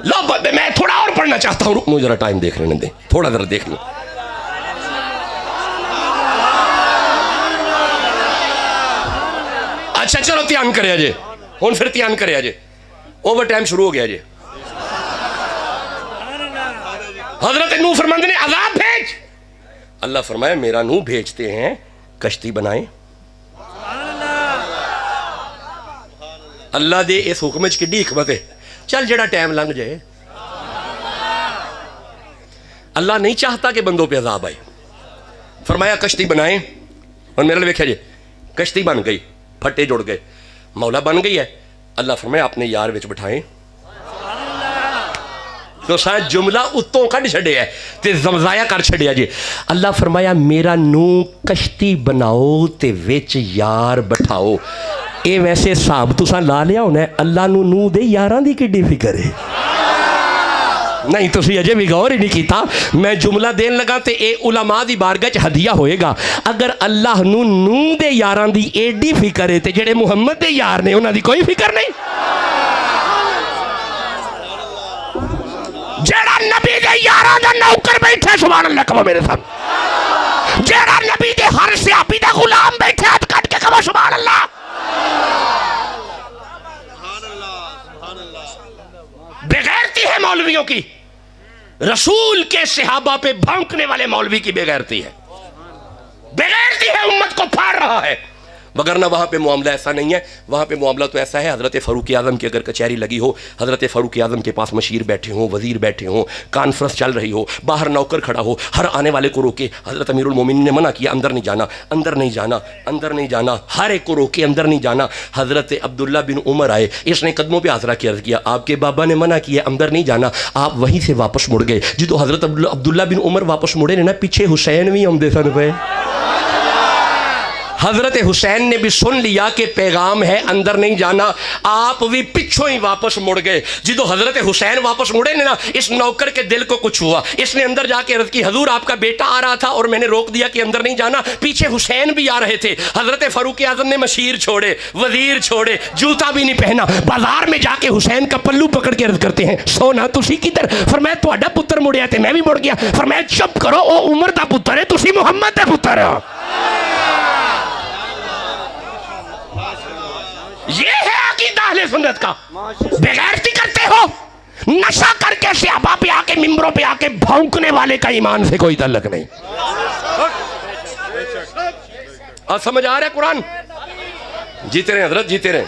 लो मैं थोड़ा और पढ़ना चाहता हूं, मुझे जरा टाइम देख लेने दे, थोड़ा जरा देख लो। अच्छा चलो ध्यान करे जे, हुण फिर ध्यान करे जे, ओवर टाइम शुरू हो गया जे। हजरत नूह फरमाते ने अजाब भेज। अल्लाह फरमाया मेरा नूह भेजते हैं, कश्ती बनाए। अल्लाह दे इस हुक्म च किड्डी हिकमत है। चल जेड़ा टाइम लंघ जाए, अल्लाह नहीं चाहता कि बंदों पे अजाब आए। फरमाया कश्ती बनाए, और मेरे लिए वेख्या जे कश्ती बन गई, फट्टे जुड़ गए, मौला बन गई है। अल्लाह फरमाया अपने यार विच बिठाए। तो शायद जुमला उत्तों कढ़ छड़िया है ते जमजाया कर छड़िया जी। अल्लाह फरमाया मेरा नूह कश्ती बनाओ ते विच यार बिठाओ। ये वैसे हिसाब तुसा ला लिया होना है, अल्लाह नू नूह दे यारां दी किड्डी फिक्र है। नहीं तुसी अजे भी गौर ही नहीं किया। मैं जुमला देन लगा तो ये उलमा दी बारगाह च हदिया होएगा। अगर अल्लाह नू नूह दे यारां दी एडी फिक्र है तो जेड़े मुहम्मद दे यार ने उन्हां दी कोई फिक्र नहीं। जेड़ा नबी दे यारां दा नौकर बैठा सुभान अल्लाह कहो मेरे साथ, जेड़ा नबी दे हर सहाबी दा गुलाम बैठा हाथ कट के कहो सुभान अल्लाह। बेगैरती है मौलवियों की, रसूल के सहाबा पे भौंकने वाले मौलवी की बेगैरती है। बेगैरती है, उम्मत को फाड़ रहा है। वगरना वहाँ पे मामला ऐसा नहीं है। वहाँ पे मामला तो ऐसा है, हज़रत फ़ारूक आज़म की अगर कचहरी लगी हो, हज़रत फ़ारूक आज़म के पास मशीर बैठे हों, वज़ीर बैठे हों, कॉन्फ्रेंस चल रही हो, बाहर नौकर खड़ा हो, हर आने वाले को रोके, हज़रत अमीरुल मोमिनीन ने मना किया अंदर नहीं जाना, अंदर नहीं जाना, अंदर नहीं जाना, हर एक को रोके अंदर नहीं जाना। हज़रत अब्दुल्ला बिन उमर आए, इसने कदमों पर हाथ रख के अर्ज़ किया आपके बाबा ने मना किया अंदर नहीं जाना, आप वहीं से वापस मुड़ गए। जी तो हज़रत अब्दुल्ला बिन उमर वापस मुड़े ने ना, पीछे हुसैन भी आते सन पे। हज़रत हुसैन ने भी सुन लिया कि पैगाम है अंदर नहीं जाना, आप भी पिछों ही वापस मुड़ गए। जिदो हज़रत हुसैन वापस मुड़े ने ना, इस नौकर के दिल को कुछ हुआ, इसने अंदर जाके अर्ज़ की हजूर आपका बेटा आ रहा था और मैंने रोक दिया कि अंदर नहीं जाना, पीछे हुसैन भी आ रहे थे। हज़रत फ़ारूक आज़म ने मशीर छोड़े, वज़ीर छोड़े, जूता भी नहीं पहना, बाजार में जाके हुसैन का पल्लू पकड़ के अर्ज़ करते हैं सोना तुसी किधर? फरमाया तुहाडा पुत्र मुड़िया ते मैं भी मुड़ गया। फरमाया चुप करो, ओ उमर दा पुत्र है, तुसी मुहम्मद दा पुत्र हो। ये है अकीदा अहले सुन्नत का। बेगैरती करते हो, नशा करके सहाबा पे आके मिंबरों पे आके भौंकने वाले का ईमान से कोई ताल्लुक नहीं। और समझ आ रहा है कुरान? जीते रहे हजरत, जीते रहे।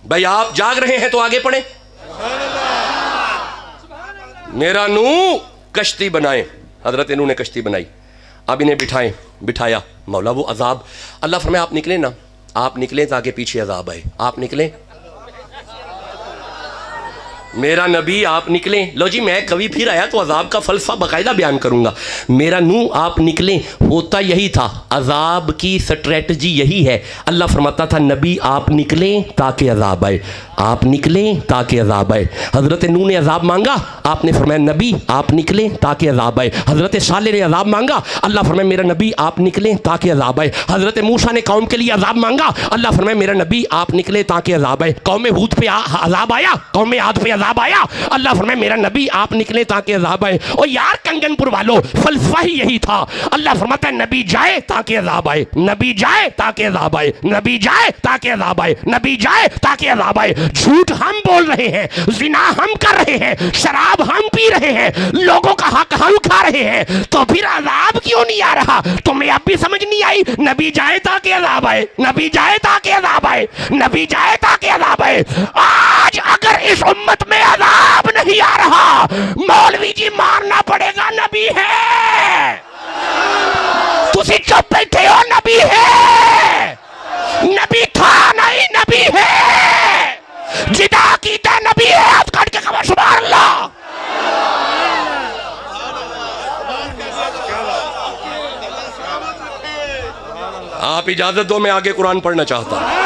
भाई आप जाग रहे हैं तो आगे पढ़े। मेरा नू कश्ती बनाए, हजरत नूह ने कश्ती बनाई, अब इन्हें बिठाया मौला वो अजाब। अल्लाह फरमाया आप निकले ना, आप निकलें ताकि पीछे अजाब आए, आप निकलें मेरा नबी आप निकलें। लो जी मैं कभी फिर आया तो अजाब का फलसफा बाकायदा बयान करूंगा। मेरा नूह आप निकलें, होता यही था, अजाब की स्ट्रेटजी यही है। अल्लाह फरमाता था नबी आप निकलें ताकि अजाब आए, आप निकलें ताकि अजाब आए। हज़रत नूह ने अजाब मांगा, आपने फरमाया नबी आप निकलें ताकि अजाब आए। हज़रत सालेह ने अजाब मांगा, अल्लाह फरमाया मेरा नबी आप निकलें ताकि अजाब आए। हज़रत मूसा ने कौम के लिए अजाब मांगा, अल्लाह फरमाया मेरा नबी आप निकलें ताकि अजाब आए। कौम हूद पे अजाब आया, कौम आद पे अजाब आया, अल्लाह फरमाया मेरा नबी आप निकले ताकि अजाब आए। और यार कंगनपुर वालों फलसफा ही यही था। अल्लाह फरमाता है नबी जाए ताकि अजाब आए, नबी जाए ताकि अजाब आए, नबी जाए ताकि अजाब आए, नबी जाए ताकि अजाब आए। झूठ हम बोल रहे हैं, जिना हम कर रहे हैं, शराब हम पी रहे हैं, लोगों का हक हम खा रहे हैं, तो फिर अजाब क्यों नहीं आ रहा? तुम्हें अब भी समझ नहीं आई? नबी जाए ताकि अजाब आए, नबी जाए ताकि अजाब आए, नबी जाए ताकि अजाब आए। आज अगर इस उम्मत में अजाब नहीं आ रहा, मौलवी जी मारना पड़ेगा, नबी है। तुसी चुप बैठे हो, नबी है, नबी था नहीं, नबी है। जिदा कीता नबी है, हाथ काट के खबर सुभान अल्लाह। आप इजाजत दो, मैं आगे कुरान पढ़ना चाहता हूं,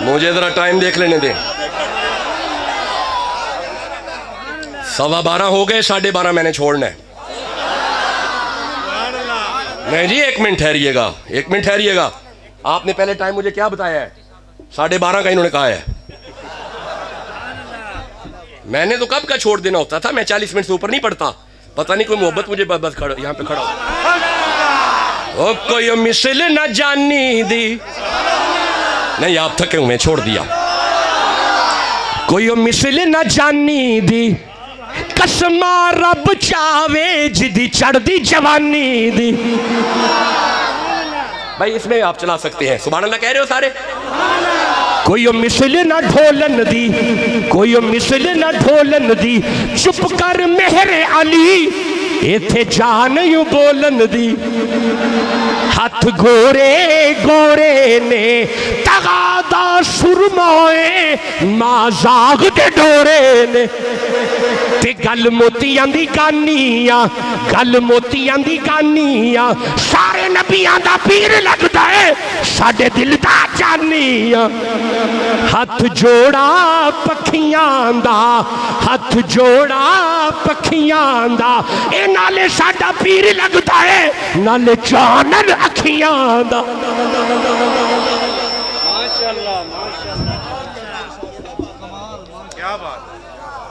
मुझे जरा टाइम देख लेने दें। 12:15 हो गए, 12:30 मैंने छोड़ना है। नहीं जी एक मिनट ठहरिएगा, एक मिनट ठहरिएगा। आपने पहले टाइम मुझे क्या बताया है? 12:30 का इन्होंने कहा है। मैंने तो कब का छोड़ देना होता था, मैं 40 मिनट से ऊपर नहीं पढ़ता। पता नहीं कोई मोहब्बत मुझे बस खड़ा यहाँ पे खड़ा हो। कोई मिसल न जानी दी, नहीं आप थके हुए, छोड़ दिया। कोई मिसल न जानी दी, कसमा रब चावे जिदी चढ़दी जवानी दी। भाई इसमें आप चला सकते हैं, सुभान अल्लाह कह रहे हो सारे। कोई मिसल न ढोलन दी, कोई मिसल न ढोलन दी, चुप कर मेहरे अली, इथे जान यू बोलन दी। हाथ गोरे गोरे ने तगादा सुरमाए, माजाग दे डोरे ने, ते गल मोतियां दी गानियां, गल मोतियां दी गानियां, सारे नबियां दा पीर लगदा है, साडे दिल दा जानियां। हाथ जोड़ा पखियां दा, हाथ जोड़ा पखियां दा, ए नाले साडा पीर लगदा है, नाले चानन अखियां दा। माशाअल्लाह माशाअल्लाह, क्या बात।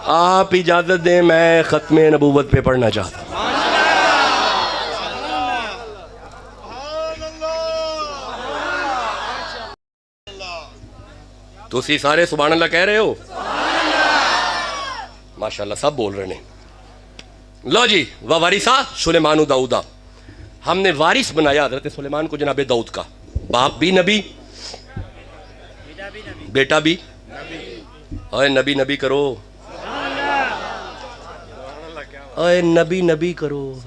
आप इजाजत दें, मैं खत्मे नबूवत पे पढ़ना चाहता हूँ। तुसी सारे सुभान अल्लाह कह रहे हो? माशाल्लाह सब बोल रहे हैं। लो जी, व वारिसा सुलेमान दाऊदा, हमने वारिस बनाया हजरत सुलेमान को जनाब दाऊद का। बाप भी नबी, बेटा भी। ओए नबी नबी करो, ओए नबी नबी करो।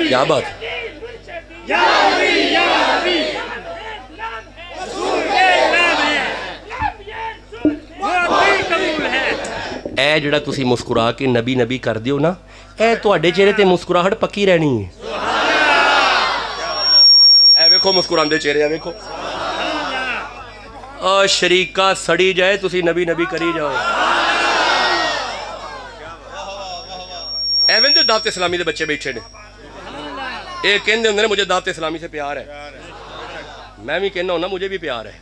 क्या बात, ए जिहड़ा तुसी मुस्कुरा के नबी नबी कर दियो ना, ए तुहाडे चेहरे ते मुस्कुराहट पक्की रहनी है। ए वेखो मुस्कुरांदे चेहरे, ए वेखो। शरीका सड़ी जाए, तुसी नबी नबी करी जाओ। एवें तो दावत इस्लामी के बच्चे बैठे ने, ये कहते होंगे मुझे दावत इस्लामी से प्यार है, मैं भी कहना हूं मुझे भी प्यार है।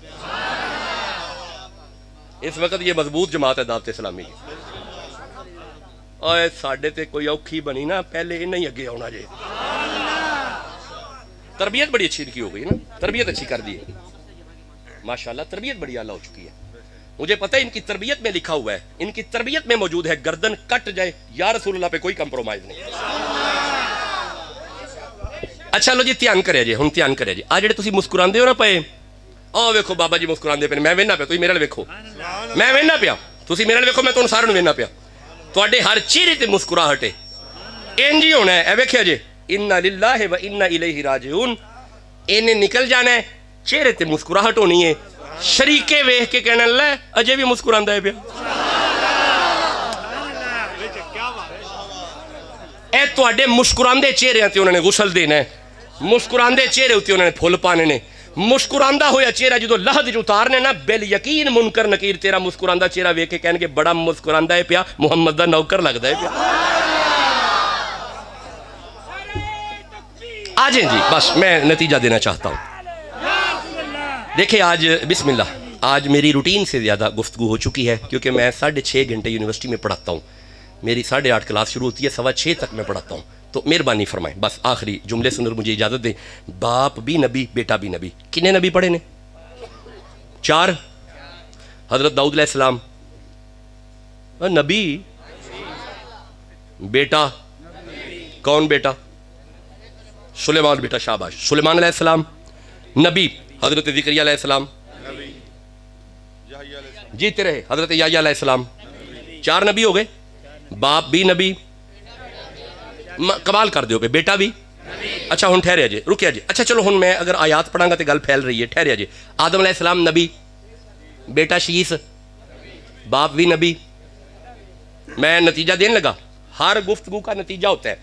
इस वक्त ये मजबूत जमात है दावत इस्लामी की। और साडे ते कोई औखी बनी ना, पहले इन्हें ही अगे आना जे। तरबियत बड़ी अच्छी इनकी हो गई ना, तरबियत अच्छी कर दी है माशाल्लाह, तरबियत बड़ी आला हो चुकी है। मुझे पता है इनकी तरबियत में लिखा हुआ है, इनकी तरबियत में मौजूद है, गर्दन कट जाए या रसूलुल्लाह पे कोई कंप्रोमाइज नहीं। अच्छा लो जी, ध्यान करे जी, हुण ध्यान करे जी। आ जेडे तुसीं मुस्कुरांदे हो ना पे, आ वेखो बाबा जी मुस्कुरांदे पे, मैं वेखना पिया, तुसीं मेरे नाल वेखो, मैं वेखना पिया, तुसीं मेरे नाल वेखो, मैं तुहानूं सारिआं नूं वेखना पिया। तुहाडे हर चेहरे ते मुस्कुराहट है, इंज ही होना है। ए वेखिया जी, इन्ना लिल्लाहि व इन्ना इलैहि राजिऊन, इन्हें निकल जाना है, चेहरे ते मुस्कुराहट होनी है। शरीके वेख के कहना लै अजे भी मुस्कुरांदा है पिया। ए तुहाडे मुस्कुरांदे चेहरे ते उन्होंने गुसल देना है, मुस्कुरांदे चेहरे उत्ते उन्होंने फुल पाने ने। मुस्कुरांदा होया चेहरा जो लहद च उतारने ना, बिल यकीन मुनकर नकीर तेरा मुस्कुरांदा चेहरा वेख के कहणगे बड़ा मुस्कुरांदा है पिया, मुहम्मद दा नौकर लगदा है पिया। आ जाए जी, बस मैं नतीजा देना चाहता हूँ। देखिए आज बिस्मिल्लाह, आज मेरी रूटीन से ज़्यादा गुफ्तगू हो चुकी है, क्योंकि मैं 6.5 घंटे यूनिवर्सिटी में पढ़ाता हूँ। मेरी 8:30 क्लास शुरू होती है, 6:15 तक मैं पढ़ाता हूँ। तो मेहरबानी फरमाएं, बस आखिरी जुमले सुनकर मुझे इजाज़त दें। बाप भी नबी, बेटा भी नबी। कितने नबी पढ़े ने? 4। हज़रत दाऊद अलैहिस्सलाम नबी, बेटा कौन बेटा? सुलेमान बेटा, शाबाश। सुलेमान अलैहिस्सलाम नबी, हज़रत ज़िकरिया अलैहिस्सलाम जीते रहे, हज़रत याह्या अलैहिस्सलाम। 4 नबी हो गए। बाप भी नबी, कमाल कर दो पे, बेटा भी। अच्छा हुण ठहरिया जे, रुकिया जे। अच्छा चलो हुण मैं अगर आयात पढ़ांगा तो गल फैल रही है, ठहरिया जे। आदम अलैहिस्सलाम नबी, बेटा शीस, बाप भी नबी। मैं नतीजा देने लगा, हर गुफ्तगू का नतीजा होता है।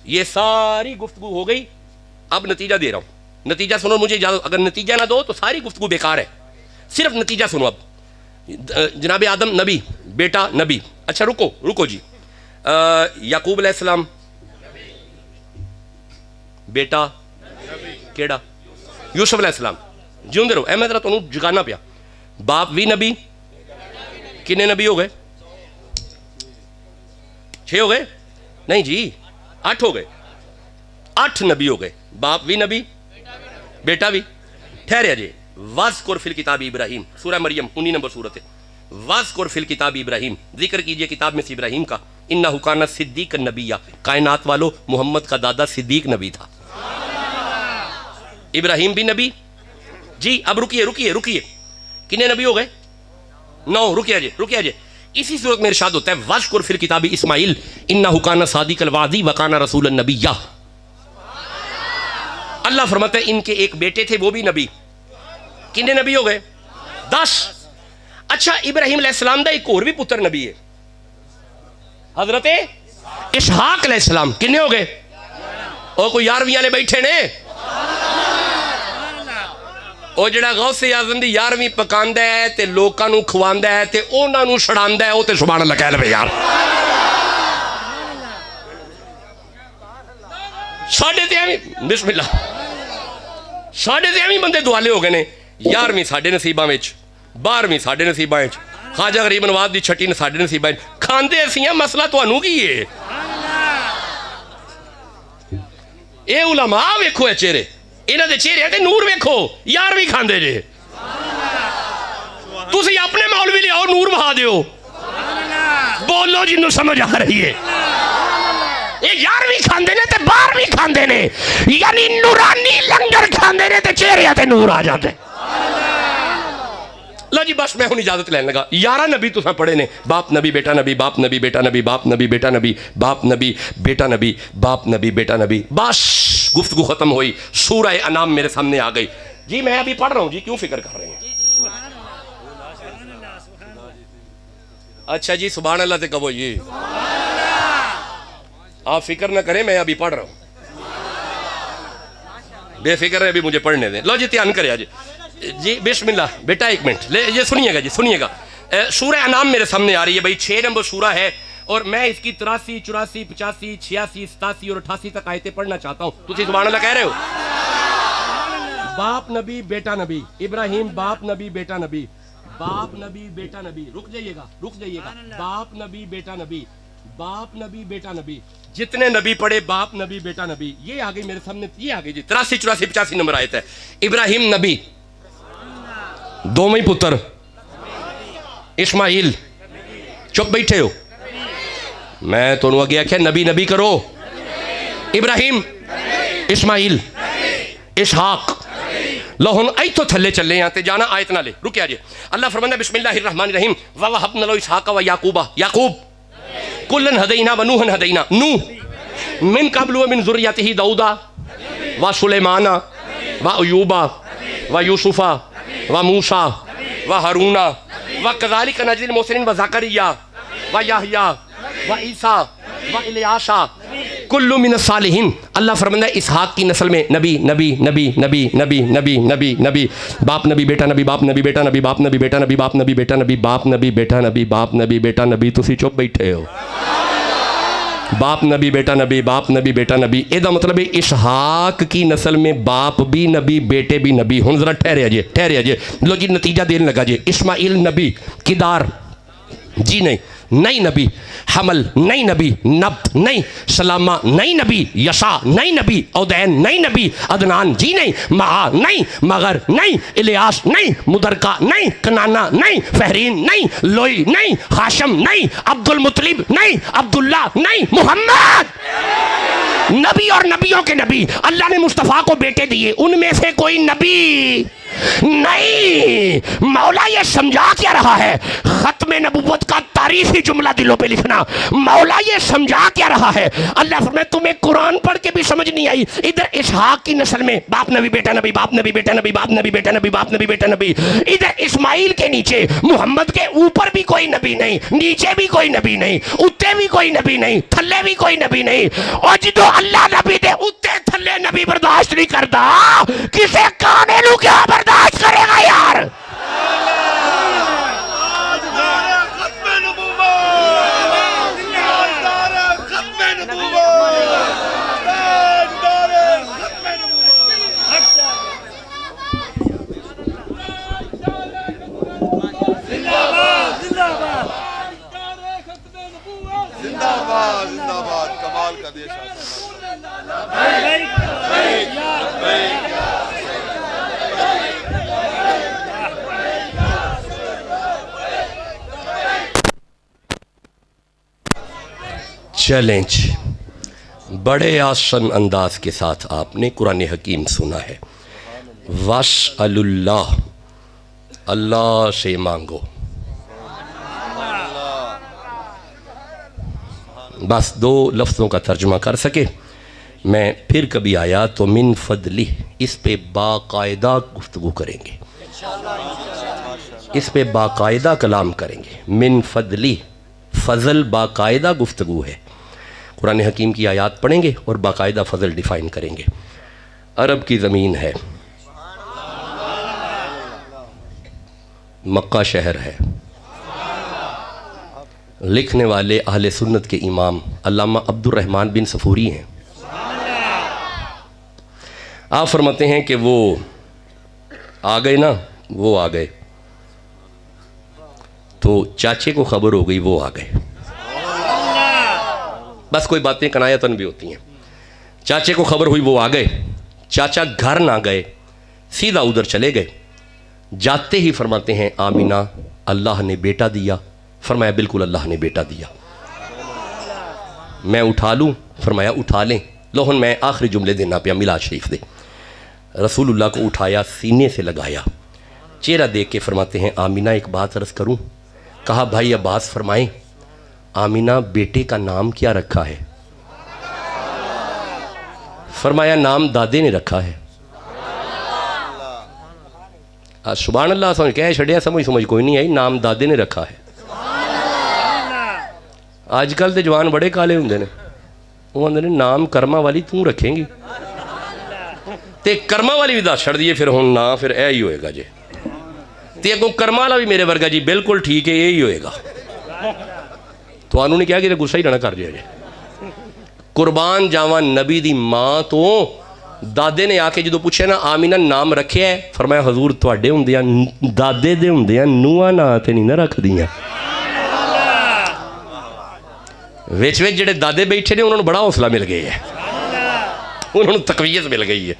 ये सारी गुफ्तगू हो गई, अब नतीजा दे रहा हूं। नतीजा सुनो, मुझे इजाजत, अगर नतीजा ना दो तो सारी गुफ्तगू बेकार है, सिर्फ नतीजा सुनो। अब जनाब आदम नबी, बेटा नबी। अच्छा रुको रुको जी, याकूब अलैहिस्सलाम बेटा केड़ा? यूसुफ अलैहिस्सलाम। जिंदे रहो, मैं जरा तुहानूं जगाना पिया। बाप भी नबी, कितने नबी हो गए? 6 हो गए? नहीं जी, 8 हो गए। 8 नबी हो गए। बाप भी नबी, बेटा भी। ठहरिया जी। वाज़कुर फिल किताब इब्राहिम, सूरह मरियम 19 नंबर सूरत है। वाज़कुर फिल किताब इब्राहिम, जिक्र कीजिए किताब में से इब्राहिम का। इन्नहु काना सिद्दीक़न नबिय्या, कायनात वालों मोहम्मद का दादा सिद्दीक नबी था। इब्राहिम भी नबी जी। अब रुकिए रुकिए रुकिए, कितने नबी हो गए? 9। रुकिया जी रुकिया जी। इसी सूरत में इरशाद होता है, वाज़कुर फिल किताब इस्माइल, इन्नहु काना सादिक़ल वादी व काना रसूलन नबिय्या। अल्लाह फरमाता है इनके एक बेटे थे, वो भी नबी। कितने नबी हो गए? 10। अच्छा इब्राहिम अलैहिस्सलाम दा एक और भी पुत्र नबी है, हजरत इसहाक अलैहिस्सलाम। कितने हो गए? और कोई 11वीं वाले बैठे ने, ਉਹ ਜਿਹੜਾ गौसे आज़म दी 11वीं पकांदा है ते लोकां नूं खवांदा है ते उहनां नूं छड़ांदा है, ਉਹ ते सुभान अल्लाह कह लवे यार। साढ़े ते एवं बिस्मिल्लाह, साढ़े ते एवं बंदे दुआले हो गए ने। 11वीं साढ़े नसीबां विच, 12वीं साढ़े नसीबां विच, ख्वाजा गरीब नवाज दी छठी साढ़े नसीबां विच। खांदे असीं मसला तुहानूं की है? ये उलमा वेखो, चेहरे इन्हां दे चेहरे ते नूर वेखो, 11वीं खांदे जे। तुसी अपने मौलवी ले आओ नूर बहा दो। बोलो जिन्हों समझ आ रही है। ये यार भी खांदे ने ते बाहर भी खांदे ने, यानी नूरानी लंगर खांदे ने ते चेहरे ते नूर आ जाते। लो जी बस मैं हूं इजाजत लैन लगा। 11 नबी तुसा पढ़े ने, बाप नबी बेटा नबी, बाप नबी बेटा नबी, बाप नबी बेटा नबी, बाप नबी बेटा नबी, बाप नबी बेटा नबी। बस गुफ्तगू खत्म हुई, सूरह अनाम मेरे सामने आ गई। जी मैं अभी पढ़ रहा हूं जी, क्यों फिक्र कर रहे हैं? अच्छा जी सुभान अल्लाह से कहो ये, आप फिक्र ना करें, मैं अभी पढ़ रहा हूं, बेफिक्र है, अभी मुझे पढ़ने दें। लो जी ध्यान करे आज जी, बिस्मिल्लाह बेटा एक मिनट ले, ये सुनिएगा जी सुनिएगा। सूरह अनाम मेरे सामने आ रही है भाई, 6 नंबर सूरह है और मैं इसकी 83, 84, 85, 86, 87 और 88 तक आयतें पढ़ना चाहता हूं। तुम सुभान अल्लाह कह रहे हो? बाप नबी बेटा नबी, इब्राहिम बाप नबी बेटा नबी, बाप नबी बेटा नबी, रुक जाइएगा बाप नबी बेटा नबी, बाप नबी बेटा नबी, जितने नबी पढ़े बाप नबी बेटा नबी। ये आ गई मेरे सामने, ये आ गई जी 83, 84, 85 नंबर आयत है। इब्राहिम नबी, दो में पुत्र इस्माइल, चुप बैठे हो, मैं तो अगे आख्या नबी नबी करो। इब्राहिम, इस्माइल, इसहाक। लो हुन आई तो थले चले आते जाना आयत ना ले, रुकिया जी। अल्लाह फरमाना बिस्मिल्लाहिर्रहमानिर्रहीम व वहबना लहु इसहाका व याकूबा, याकूब कुल्लन हदैना व नूहन हदैना, नूह मिन क़ब्ल व मिन ज़ुर्रियतिही दाऊदा व सुलेमाना व अय्यूबा व यूसुफा व मूसा व हारूना व कज़ालिक नज़्ज़िल मुहसिनीन व ज़करिया व याहया व ईसा व इलियासा कुल्लु मिन सालिहीन। अल्लाह फरमाता है इसहाक की नस्ल में नबी नबी नबी नबी नबी नबी नबी नबी, बाप नबी बेटा नबी, बाप नबी बेटा नबी, बाप नबी बेटा नबी, बाप नबी बेटा नबी, बाप नबी बेटा नबी, बाप नबी बेटा नबी। तुसी चुप बैठे हो, बाप नबी बेटा नबी, बाप नबी बेटा नबी। एदा मतलब है इसहाक की नस्ल में बाप भी नबी बेटे भी नबी। हुन जरा ठहरे जे, लो जी नतीजा देने लगा जी। इस्माइल नबी, किदार जी नहीं नबी, हमल नहीं नबी, नब्त नहीं, सलामा नहीं नबी, यसा नहीं नबी, उदैन नहीं नबी, अदनान जी नहीं, महा नहीं, मगर नहीं, इलियास नहीं, मुदरका नहीं, कनाना नहीं, फहरीन नहीं, लोई नहीं, हाशम नहीं, अब्दुल मुतलिब नहीं, अब्दुल्ला नहीं, मोहम्मद। नबी और नबियों के नबी। अल्लाह ने मुस्तफ़ा को बेटे दिए, उनमें से कोई नबी नहीं। मौला ये समझा क्या रहा है? खत्मे नबुव्वत का तारीफी जुमला दिलों पे लिखना। मौला ये समझा क्या रहा है? अल्लाह फरमाए तुम्हें कुरान पढ़ के भी समझ नहीं आई। इधर इसहाक की नस्ल में बाप नबी बेटा नबी, बाप नबी बेटा नबी, बाप नबी बेटा नबी, बाप नबी बेटा नबी। इधर इस्माइल के नीचे मोहम्मद के ऊपर भी कोई नबी नहीं, नीचे भी कोई नबी नहीं, उत्ते भी कोई नबी नहीं, थल्ले भी कोई नबी नहीं। और जो अल्लाह नबी दे उत्ते थल्ले नबी बर्दाश्त नहीं करता, किसे काने लू क्या बर्दाश्त करेगा यार? जिंदाबाद जिंदाबाद, कमाल का देश। चैलेंज बड़े आसान अंदाज के साथ आपने कुरान हकीम सुना है। वस्अलुल्लाह, अल्लाह से मांगो। बस 2 लफ्ज़ों का तर्जुमा कर सके। मैं फिर कभी आया तो मिन फदली, इस पे बाकायदा गुफ्तगू करेंगे, इस पे बाकायदा कलाम करेंगे। मिन फदली, फजल बाकायदा गुफ्तगू है। कुरान हकीम की आयत पढ़ेंगे और बाकायदा फजल डिफ़ाइन करेंगे। अरब की ज़मीन है, मक्का शहर है। लिखने वाले अहले सुन्नत के इमाम अल्लामा अब्दुर्रहमान बिन सफूरी हैं। आप फरमाते हैं कि वो आ गए ना, वो आ गए तो चाचे को खबर हो गई, वो आ गए। बस कोई बातें कनायतन भी होती हैं। चाचे को खबर हुई, वो आ गए। चाचा घर ना गए, सीधा उधर चले गए। जाते ही फरमाते हैं आमीना अल्लाह ने बेटा दिया। फरमाया बिल्कुल अल्लाह ने बेटा दिया। मैं उठा लूँ? फरमाया उठा लें। लोहन मैं आखिरी जुमले देना पिया मिलाद शरीफ दे। रसूलुल्लाह को उठाया, सीने से लगाया, चेहरा देख के फरमाते हैं आमीना एक बात अर्ज़ करूँ? कहा भाई अब्बास फरमाएं। आमीना बेटे का नाम क्या रखा है? फरमाया नाम दादे ने रखा है। सुभान अल्लाह समझ कह छड़िया, समझ कोई नहीं आई, नाम दादे ने रखा है। आजकल के जवान बड़े काले होंगे ने, वो आंदे ने नाम कर्मा वाली तू रखेंगी ते कर्मा वाली भी दस छड़ दिए फिर हुण ना फिर यह ही होएगा जे ते अगों कर्मा वाला भी मेरे वर्गा जी बिल्कुल ठीक है यही होएगा। तुहानू नहीं कहा कि गुस्सा ही ना कर दिया जे। कुर्बान जावा नबी दी मां तो दादे ने आके जो पूछे ना आमीना नाम रखे है, फरमाया हजूर तुहाडे हुंदियां दादे दे हुंदियां नूहां ना ते नहीं ना रखदियां। विच विच जिहड़े दादे बैठे ने उन्होंने बड़ा हौसला मिल गया है, उन्होंने तकवीयत मिल गई है।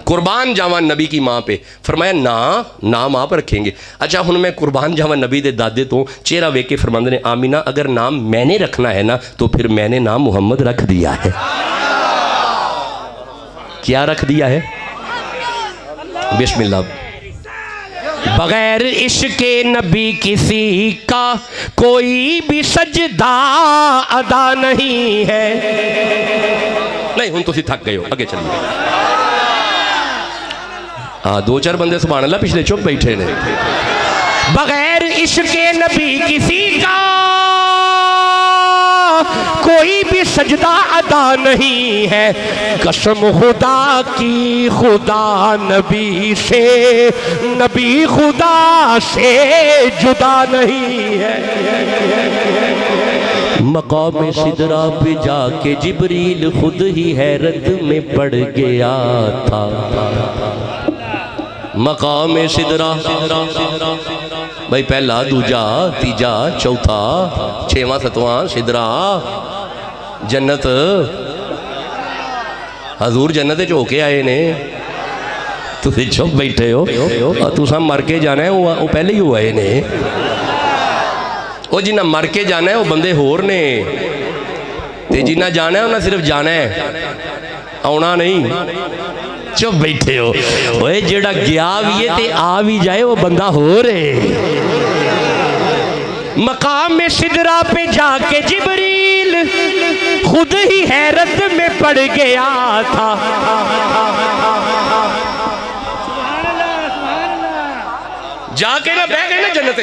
कुर्बान जावा नबी की माँ पे, फरमाया ना नाम आप रखेंगे। अच्छा हुण मैं कुर्बान जावा नबी दे दादे तो चेहरा वेख के फरमांदे ने आमीना अगर नाम मैंने रखना है ना तो फिर मैंने नाम मुहम्मद रख दिया है। क्या रख दिया है? बिस्मिल्लाह। बगैर इश्के नबी किसी का कोई भी सजदा अदा नहीं है। नहीं हुण तुसीं थक गए हो, अगे चलिए। हाँ दो चार बंदे सुभान अल्लाह पिछले चुप बैठे ने। बगैर इश्के नबी किसी का कोई भी सजदा अदा नहीं है। कसम खुदा की खुदा नबी खुदा से जुदा नहीं है। मकाम सिदरा पे जाके जिब्रील खुद ही हैरत में पड़ गया था। मकाम सिदरा भाई पहला दूजा तीजा चौथा छेवां सतवां सिदरा जन्नत। हजूर जन्नत हो के आए ने, तुम चुप बैठे हो, तुसा मर के जाना है वो पहले ही हो आए ने। वो जिन्ना मर के जाना है वो बंदे होर ने, ते जिन्ना जाना है उन्हें सिर्फ जाना है, आना नहीं। चुप बैठे हो, ओए जेड़ा गया भी है ते आ भी जाए वो बंदा हो रे। मकाम में सिदरा पे जाके जिब्रील खुद ही हैरत में पड़ गया था। जाके ना बह गए ना जन्नत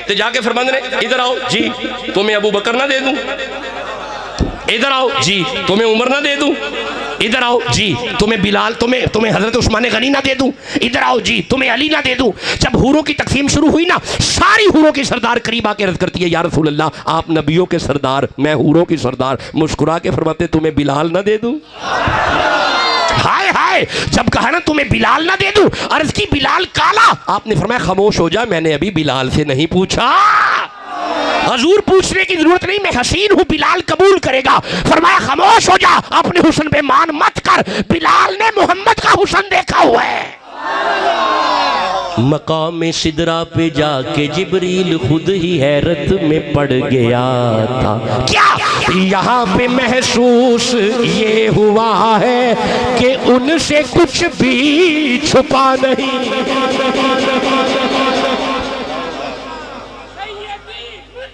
ते जाके फरमांदे ने इधर आओ जी तुम्हें अबू बकर ना दे दूं, इधर आओ जी तुम्हें उमर ना दे दूं, इधर आओ जी तुम्हें बिलाल तुम्हें हजरत उस्मान गनी ना दे दूं, इधर आओ जी तुम्हें अली ना दे दूं। जब हूरों की तकसीम शुरू हुई ना, सारी हूरों की सरदार करीब आके अर्ज करती है या रसूल अल्लाह आप नबियों के सरदार, मैं हूरों की सरदार। मुस्कुरा के फरमाते तुम्हें बिलाल ना दे दूं। हाय हाय, जब कहा ना तुम्हें बिलाल ना दे दूं, अर्ज की बिलाल काला, आपने फरमाया खामोश हो जा, मैंने अभी बिलाल से नहीं पूछा। हजूर पूछने की जरूरत नहीं, मैं हसीन हूं, बिलाल कबूल करेगा। फरमाया खामोश हो जा, अपने हुस्न पे मान मत कर, बिलाल ने मोहम्मद का हुस्न देखा हुआ है। मकाम सिदरा पे जाके जिब्रील खुद ही हैरत में पड़ गया था। क्या यहाँ पे महसूस ये हुआ है कि उनसे कुछ भी छुपा नहीं।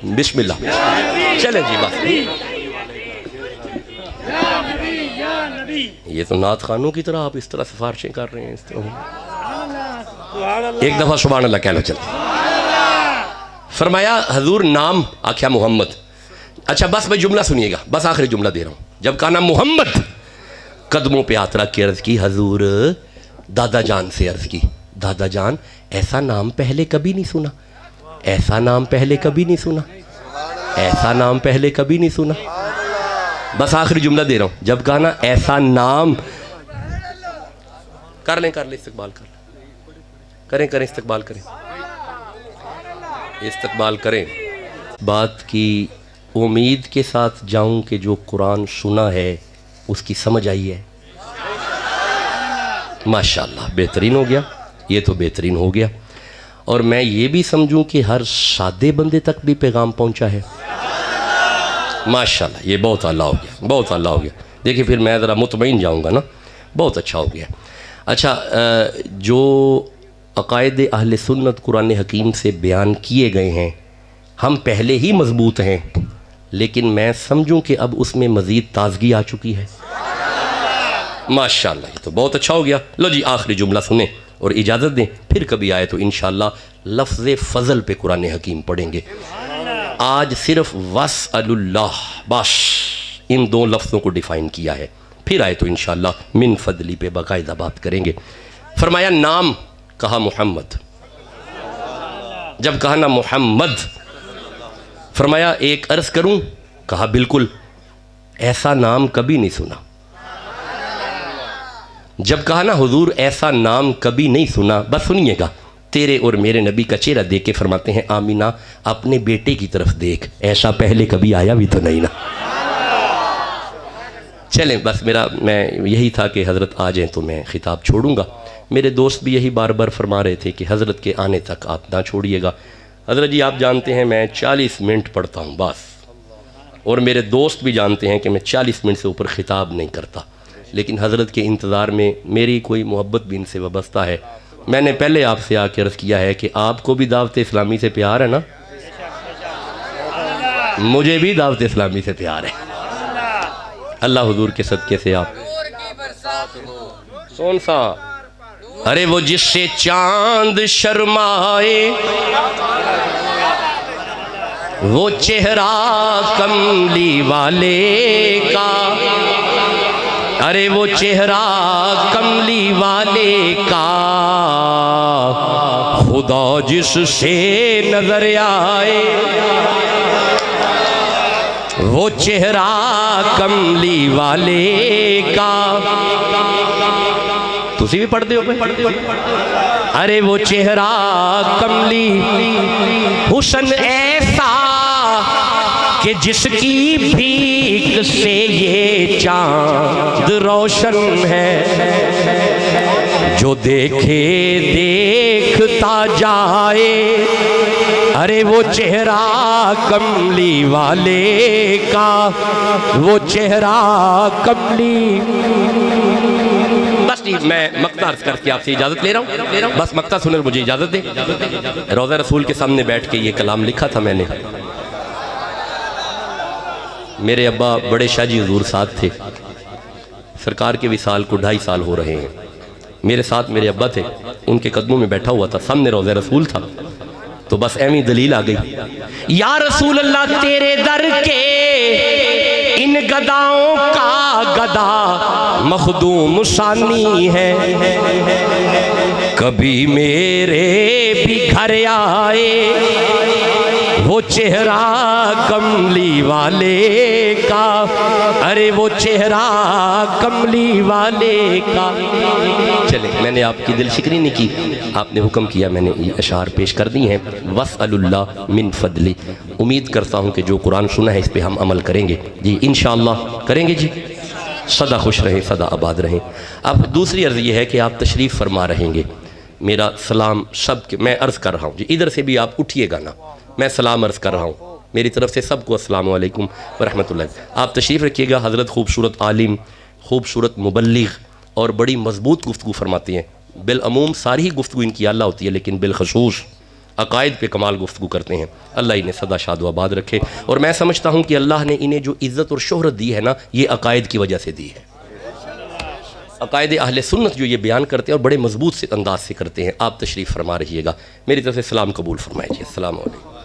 बिस्मिल्लाह चले जी बात। ये तो नात खानों की तरह आप इस तरह सिफारिशें कर रहे हैं, इस तरह एक दफा सुभान अल्लाह कह लो। चल फरमाया हजूर नाम आख्या मोहम्मद। अच्छा बस मैं जुमला सुनिएगा, बस आखिरी जुमला दे रहा हूं। जब कहा नाम मोहम्मद, कदमों पे हाथ रख के अर्ज की हजूर दादा जान से अर्ज की दादा जान ऐसा नाम पहले कभी नहीं सुना, ऐसा नाम पहले कभी नहीं सुना, ऐसा नाम पहले कभी नहीं सुना। बस आखिरी जुमला दे रहा हूं। जब कहा ना ऐसा नाम, कर लें इस्तकबाल करें इस्तकबाल करें। बात की उम्मीद के साथ जाऊं कि जो कुरान सुना है उसकी समझ आई है। माशाअल्लाह बेहतरीन हो गया। ये तो बेहतरीन हो गया। और मैं ये भी समझूं कि हर सादे बंदे तक भी पैगाम पहुंचा है। माशाल्लाह, ये बहुत आला हो गया, बहुत आला हो गया। देखिए फिर मैं ज़रा मुतमईन जाऊंगा ना, बहुत अच्छा हो गया। अच्छा, जो अक़ायद अहले सुन्नत कुरान हकीम से बयान किए गए हैं, हम पहले ही मजबूत हैं, लेकिन मैं समझूं कि अब उसमें मज़ीद ताज़गी आ चुकी है। माशाल्लाह, ये तो बहुत अच्छा हो गया। लो जी, आखिरी जुमला सुने और इजाज़त दें, फिर कभी आए तो इंशाअल्लाह लफ्ज़ फ़ज़ल पे कुरान हकीम पढ़ेंगे। आज सिर्फ वस्अलुल्लाह बस इन दो लफ्ज़ों को डिफ़ाइन किया है, फिर आए तो इंशाअल्लाह मिन फ़ज़ली पे बाकायदा बात करेंगे। फरमाया नाम, कहा मोहम्मद। जब कहा ना मोहम्मद, फरमाया एक अर्ज़ करूं, कहा बिल्कुल, ऐसा नाम कभी नहीं सुना। जब कहा ना हुजूर ऐसा नाम कभी नहीं सुना, बस सुनिएगा, तेरे और मेरे नबी का चेहरा देख के फरमाते हैं आमीना अपने बेटे की तरफ देख, ऐसा पहले कभी आया भी तो नहीं ना। चलें, बस मैं यही था कि हज़रत आ जाएँ तो मैं ख़िताब छोड़ूंगा। मेरे दोस्त भी यही बार बार फरमा रहे थे कि हज़रत के आने तक आप ना छोड़िएगा। हज़रत जी आप जानते हैं मैं 40 मिनट पढ़ता हूँ बस, और मेरे दोस्त भी जानते हैं कि मैं 40 मिनट से ऊपर ख़िताब नहीं करता, लेकिन हज़रत के इंतज़ार में मेरी कोई मोहब्बत भी इनसे वाबस्ता है। मैंने पहले आपसे आके अर्ज़ किया है कि आपको भी दावत इस्लामी से प्यार है ना, मुझे भी दावत इस्लामी से प्यार है। अल्लाह हुजूर के सदक़े से आप कौन सा, अरे वो जिससे चांद शर्माए, वो चेहरा कमली वाले का, अरे वो चेहरा कमली वाले का, खुदा जिससे नजर आए, वो चेहरा कमली वाले का। तुसी भी पढ़ते हो? अरे वो चेहरा कमली, हुस्न ऐसा कि जिसकी भीख से ये चांद रोशन है, जो देखे देखता जाए, अरे वो चेहरा कमली वाले का, वो चेहरा कमली। बस मैं मक्ता अर्ज करके आपसे इजाज़त ले रहा हूँ, बस मक्ता सुनकर मुझे इजाज़त दे। रोज़ा रसूल के सामने बैठ के ये कलाम लिखा था मैंने। मेरे अब्बा बड़े शाहजी हुजूर साथ थे, सरकार के विसाल को 2.5 साल हो रहे हैं। मेरे साथ मेरे अब्बा थे, उनके कदमों में बैठा हुआ था, सामने रोज़ा रसूल था, तो बस ऐवी दलील आ गई, या रसूल अल्लाह तेरे दर के इन गदाओं का गदा मखदूम सानी है, कभी मेरे भी घर आए, वो चेहरा कमली वाले का, अरे वो चेहरा कमली वाले का। चले, मैंने आपकी दिल शिकरी नहीं की, आपने हुक्म किया, मैंने ये अशार पेश कर दी हैं। वस्अलुल्लाह मिन फदली। उम्मीद करता हूँ कि जो कुरान सुना है इस पे हम अमल करेंगे जी, इंशाअल्लाह करेंगे जी। सदा खुश रहें, सदा आबाद रहें। अब दूसरी अर्ज़ ये है कि आप तशरीफ़ फरमा रहेंगे, मेरा सलाम सब के मैं अर्ज़ कर रहा हूँ जी, इधर से भी आप उठिएगा ना, मैं सलाम अर्ज़ कर रहा हूँ, मेरी तरफ से सबको अस्सलामु अलैकुम व रहमतुल्लाह। आप तशरीफ़ रखिएगा। हज़रत खूबसूरत आलिम, खूबसूरत मुबल्लिग़ और बड़ी मजबूत गुफ्तगू फरमाती हैं। बिलअमूम सारी ही गुफ्तगू इनकी आला होती है, लेकिन बिलखसूस अकायद पे कमाल गुफ्तगू करते हैं। अल्लाह इन्हें सदा शाद व आबाद रखे। और मैं समझता हूँ कि अल्लाह ने इन्हें जो इज़्ज़त और शोहरत दी है ना, ये अकायद की वजह से दी है। अकायद अहले सुन्नत जो ये बयान करते हैं और बड़े मजबूत से अंदाज से करते हैं। आप तशरीफ़ फरमा रहिएगा, मेरी तरफ से सलाम कबूल फरमाइए। अस्सलाम वालेकुम।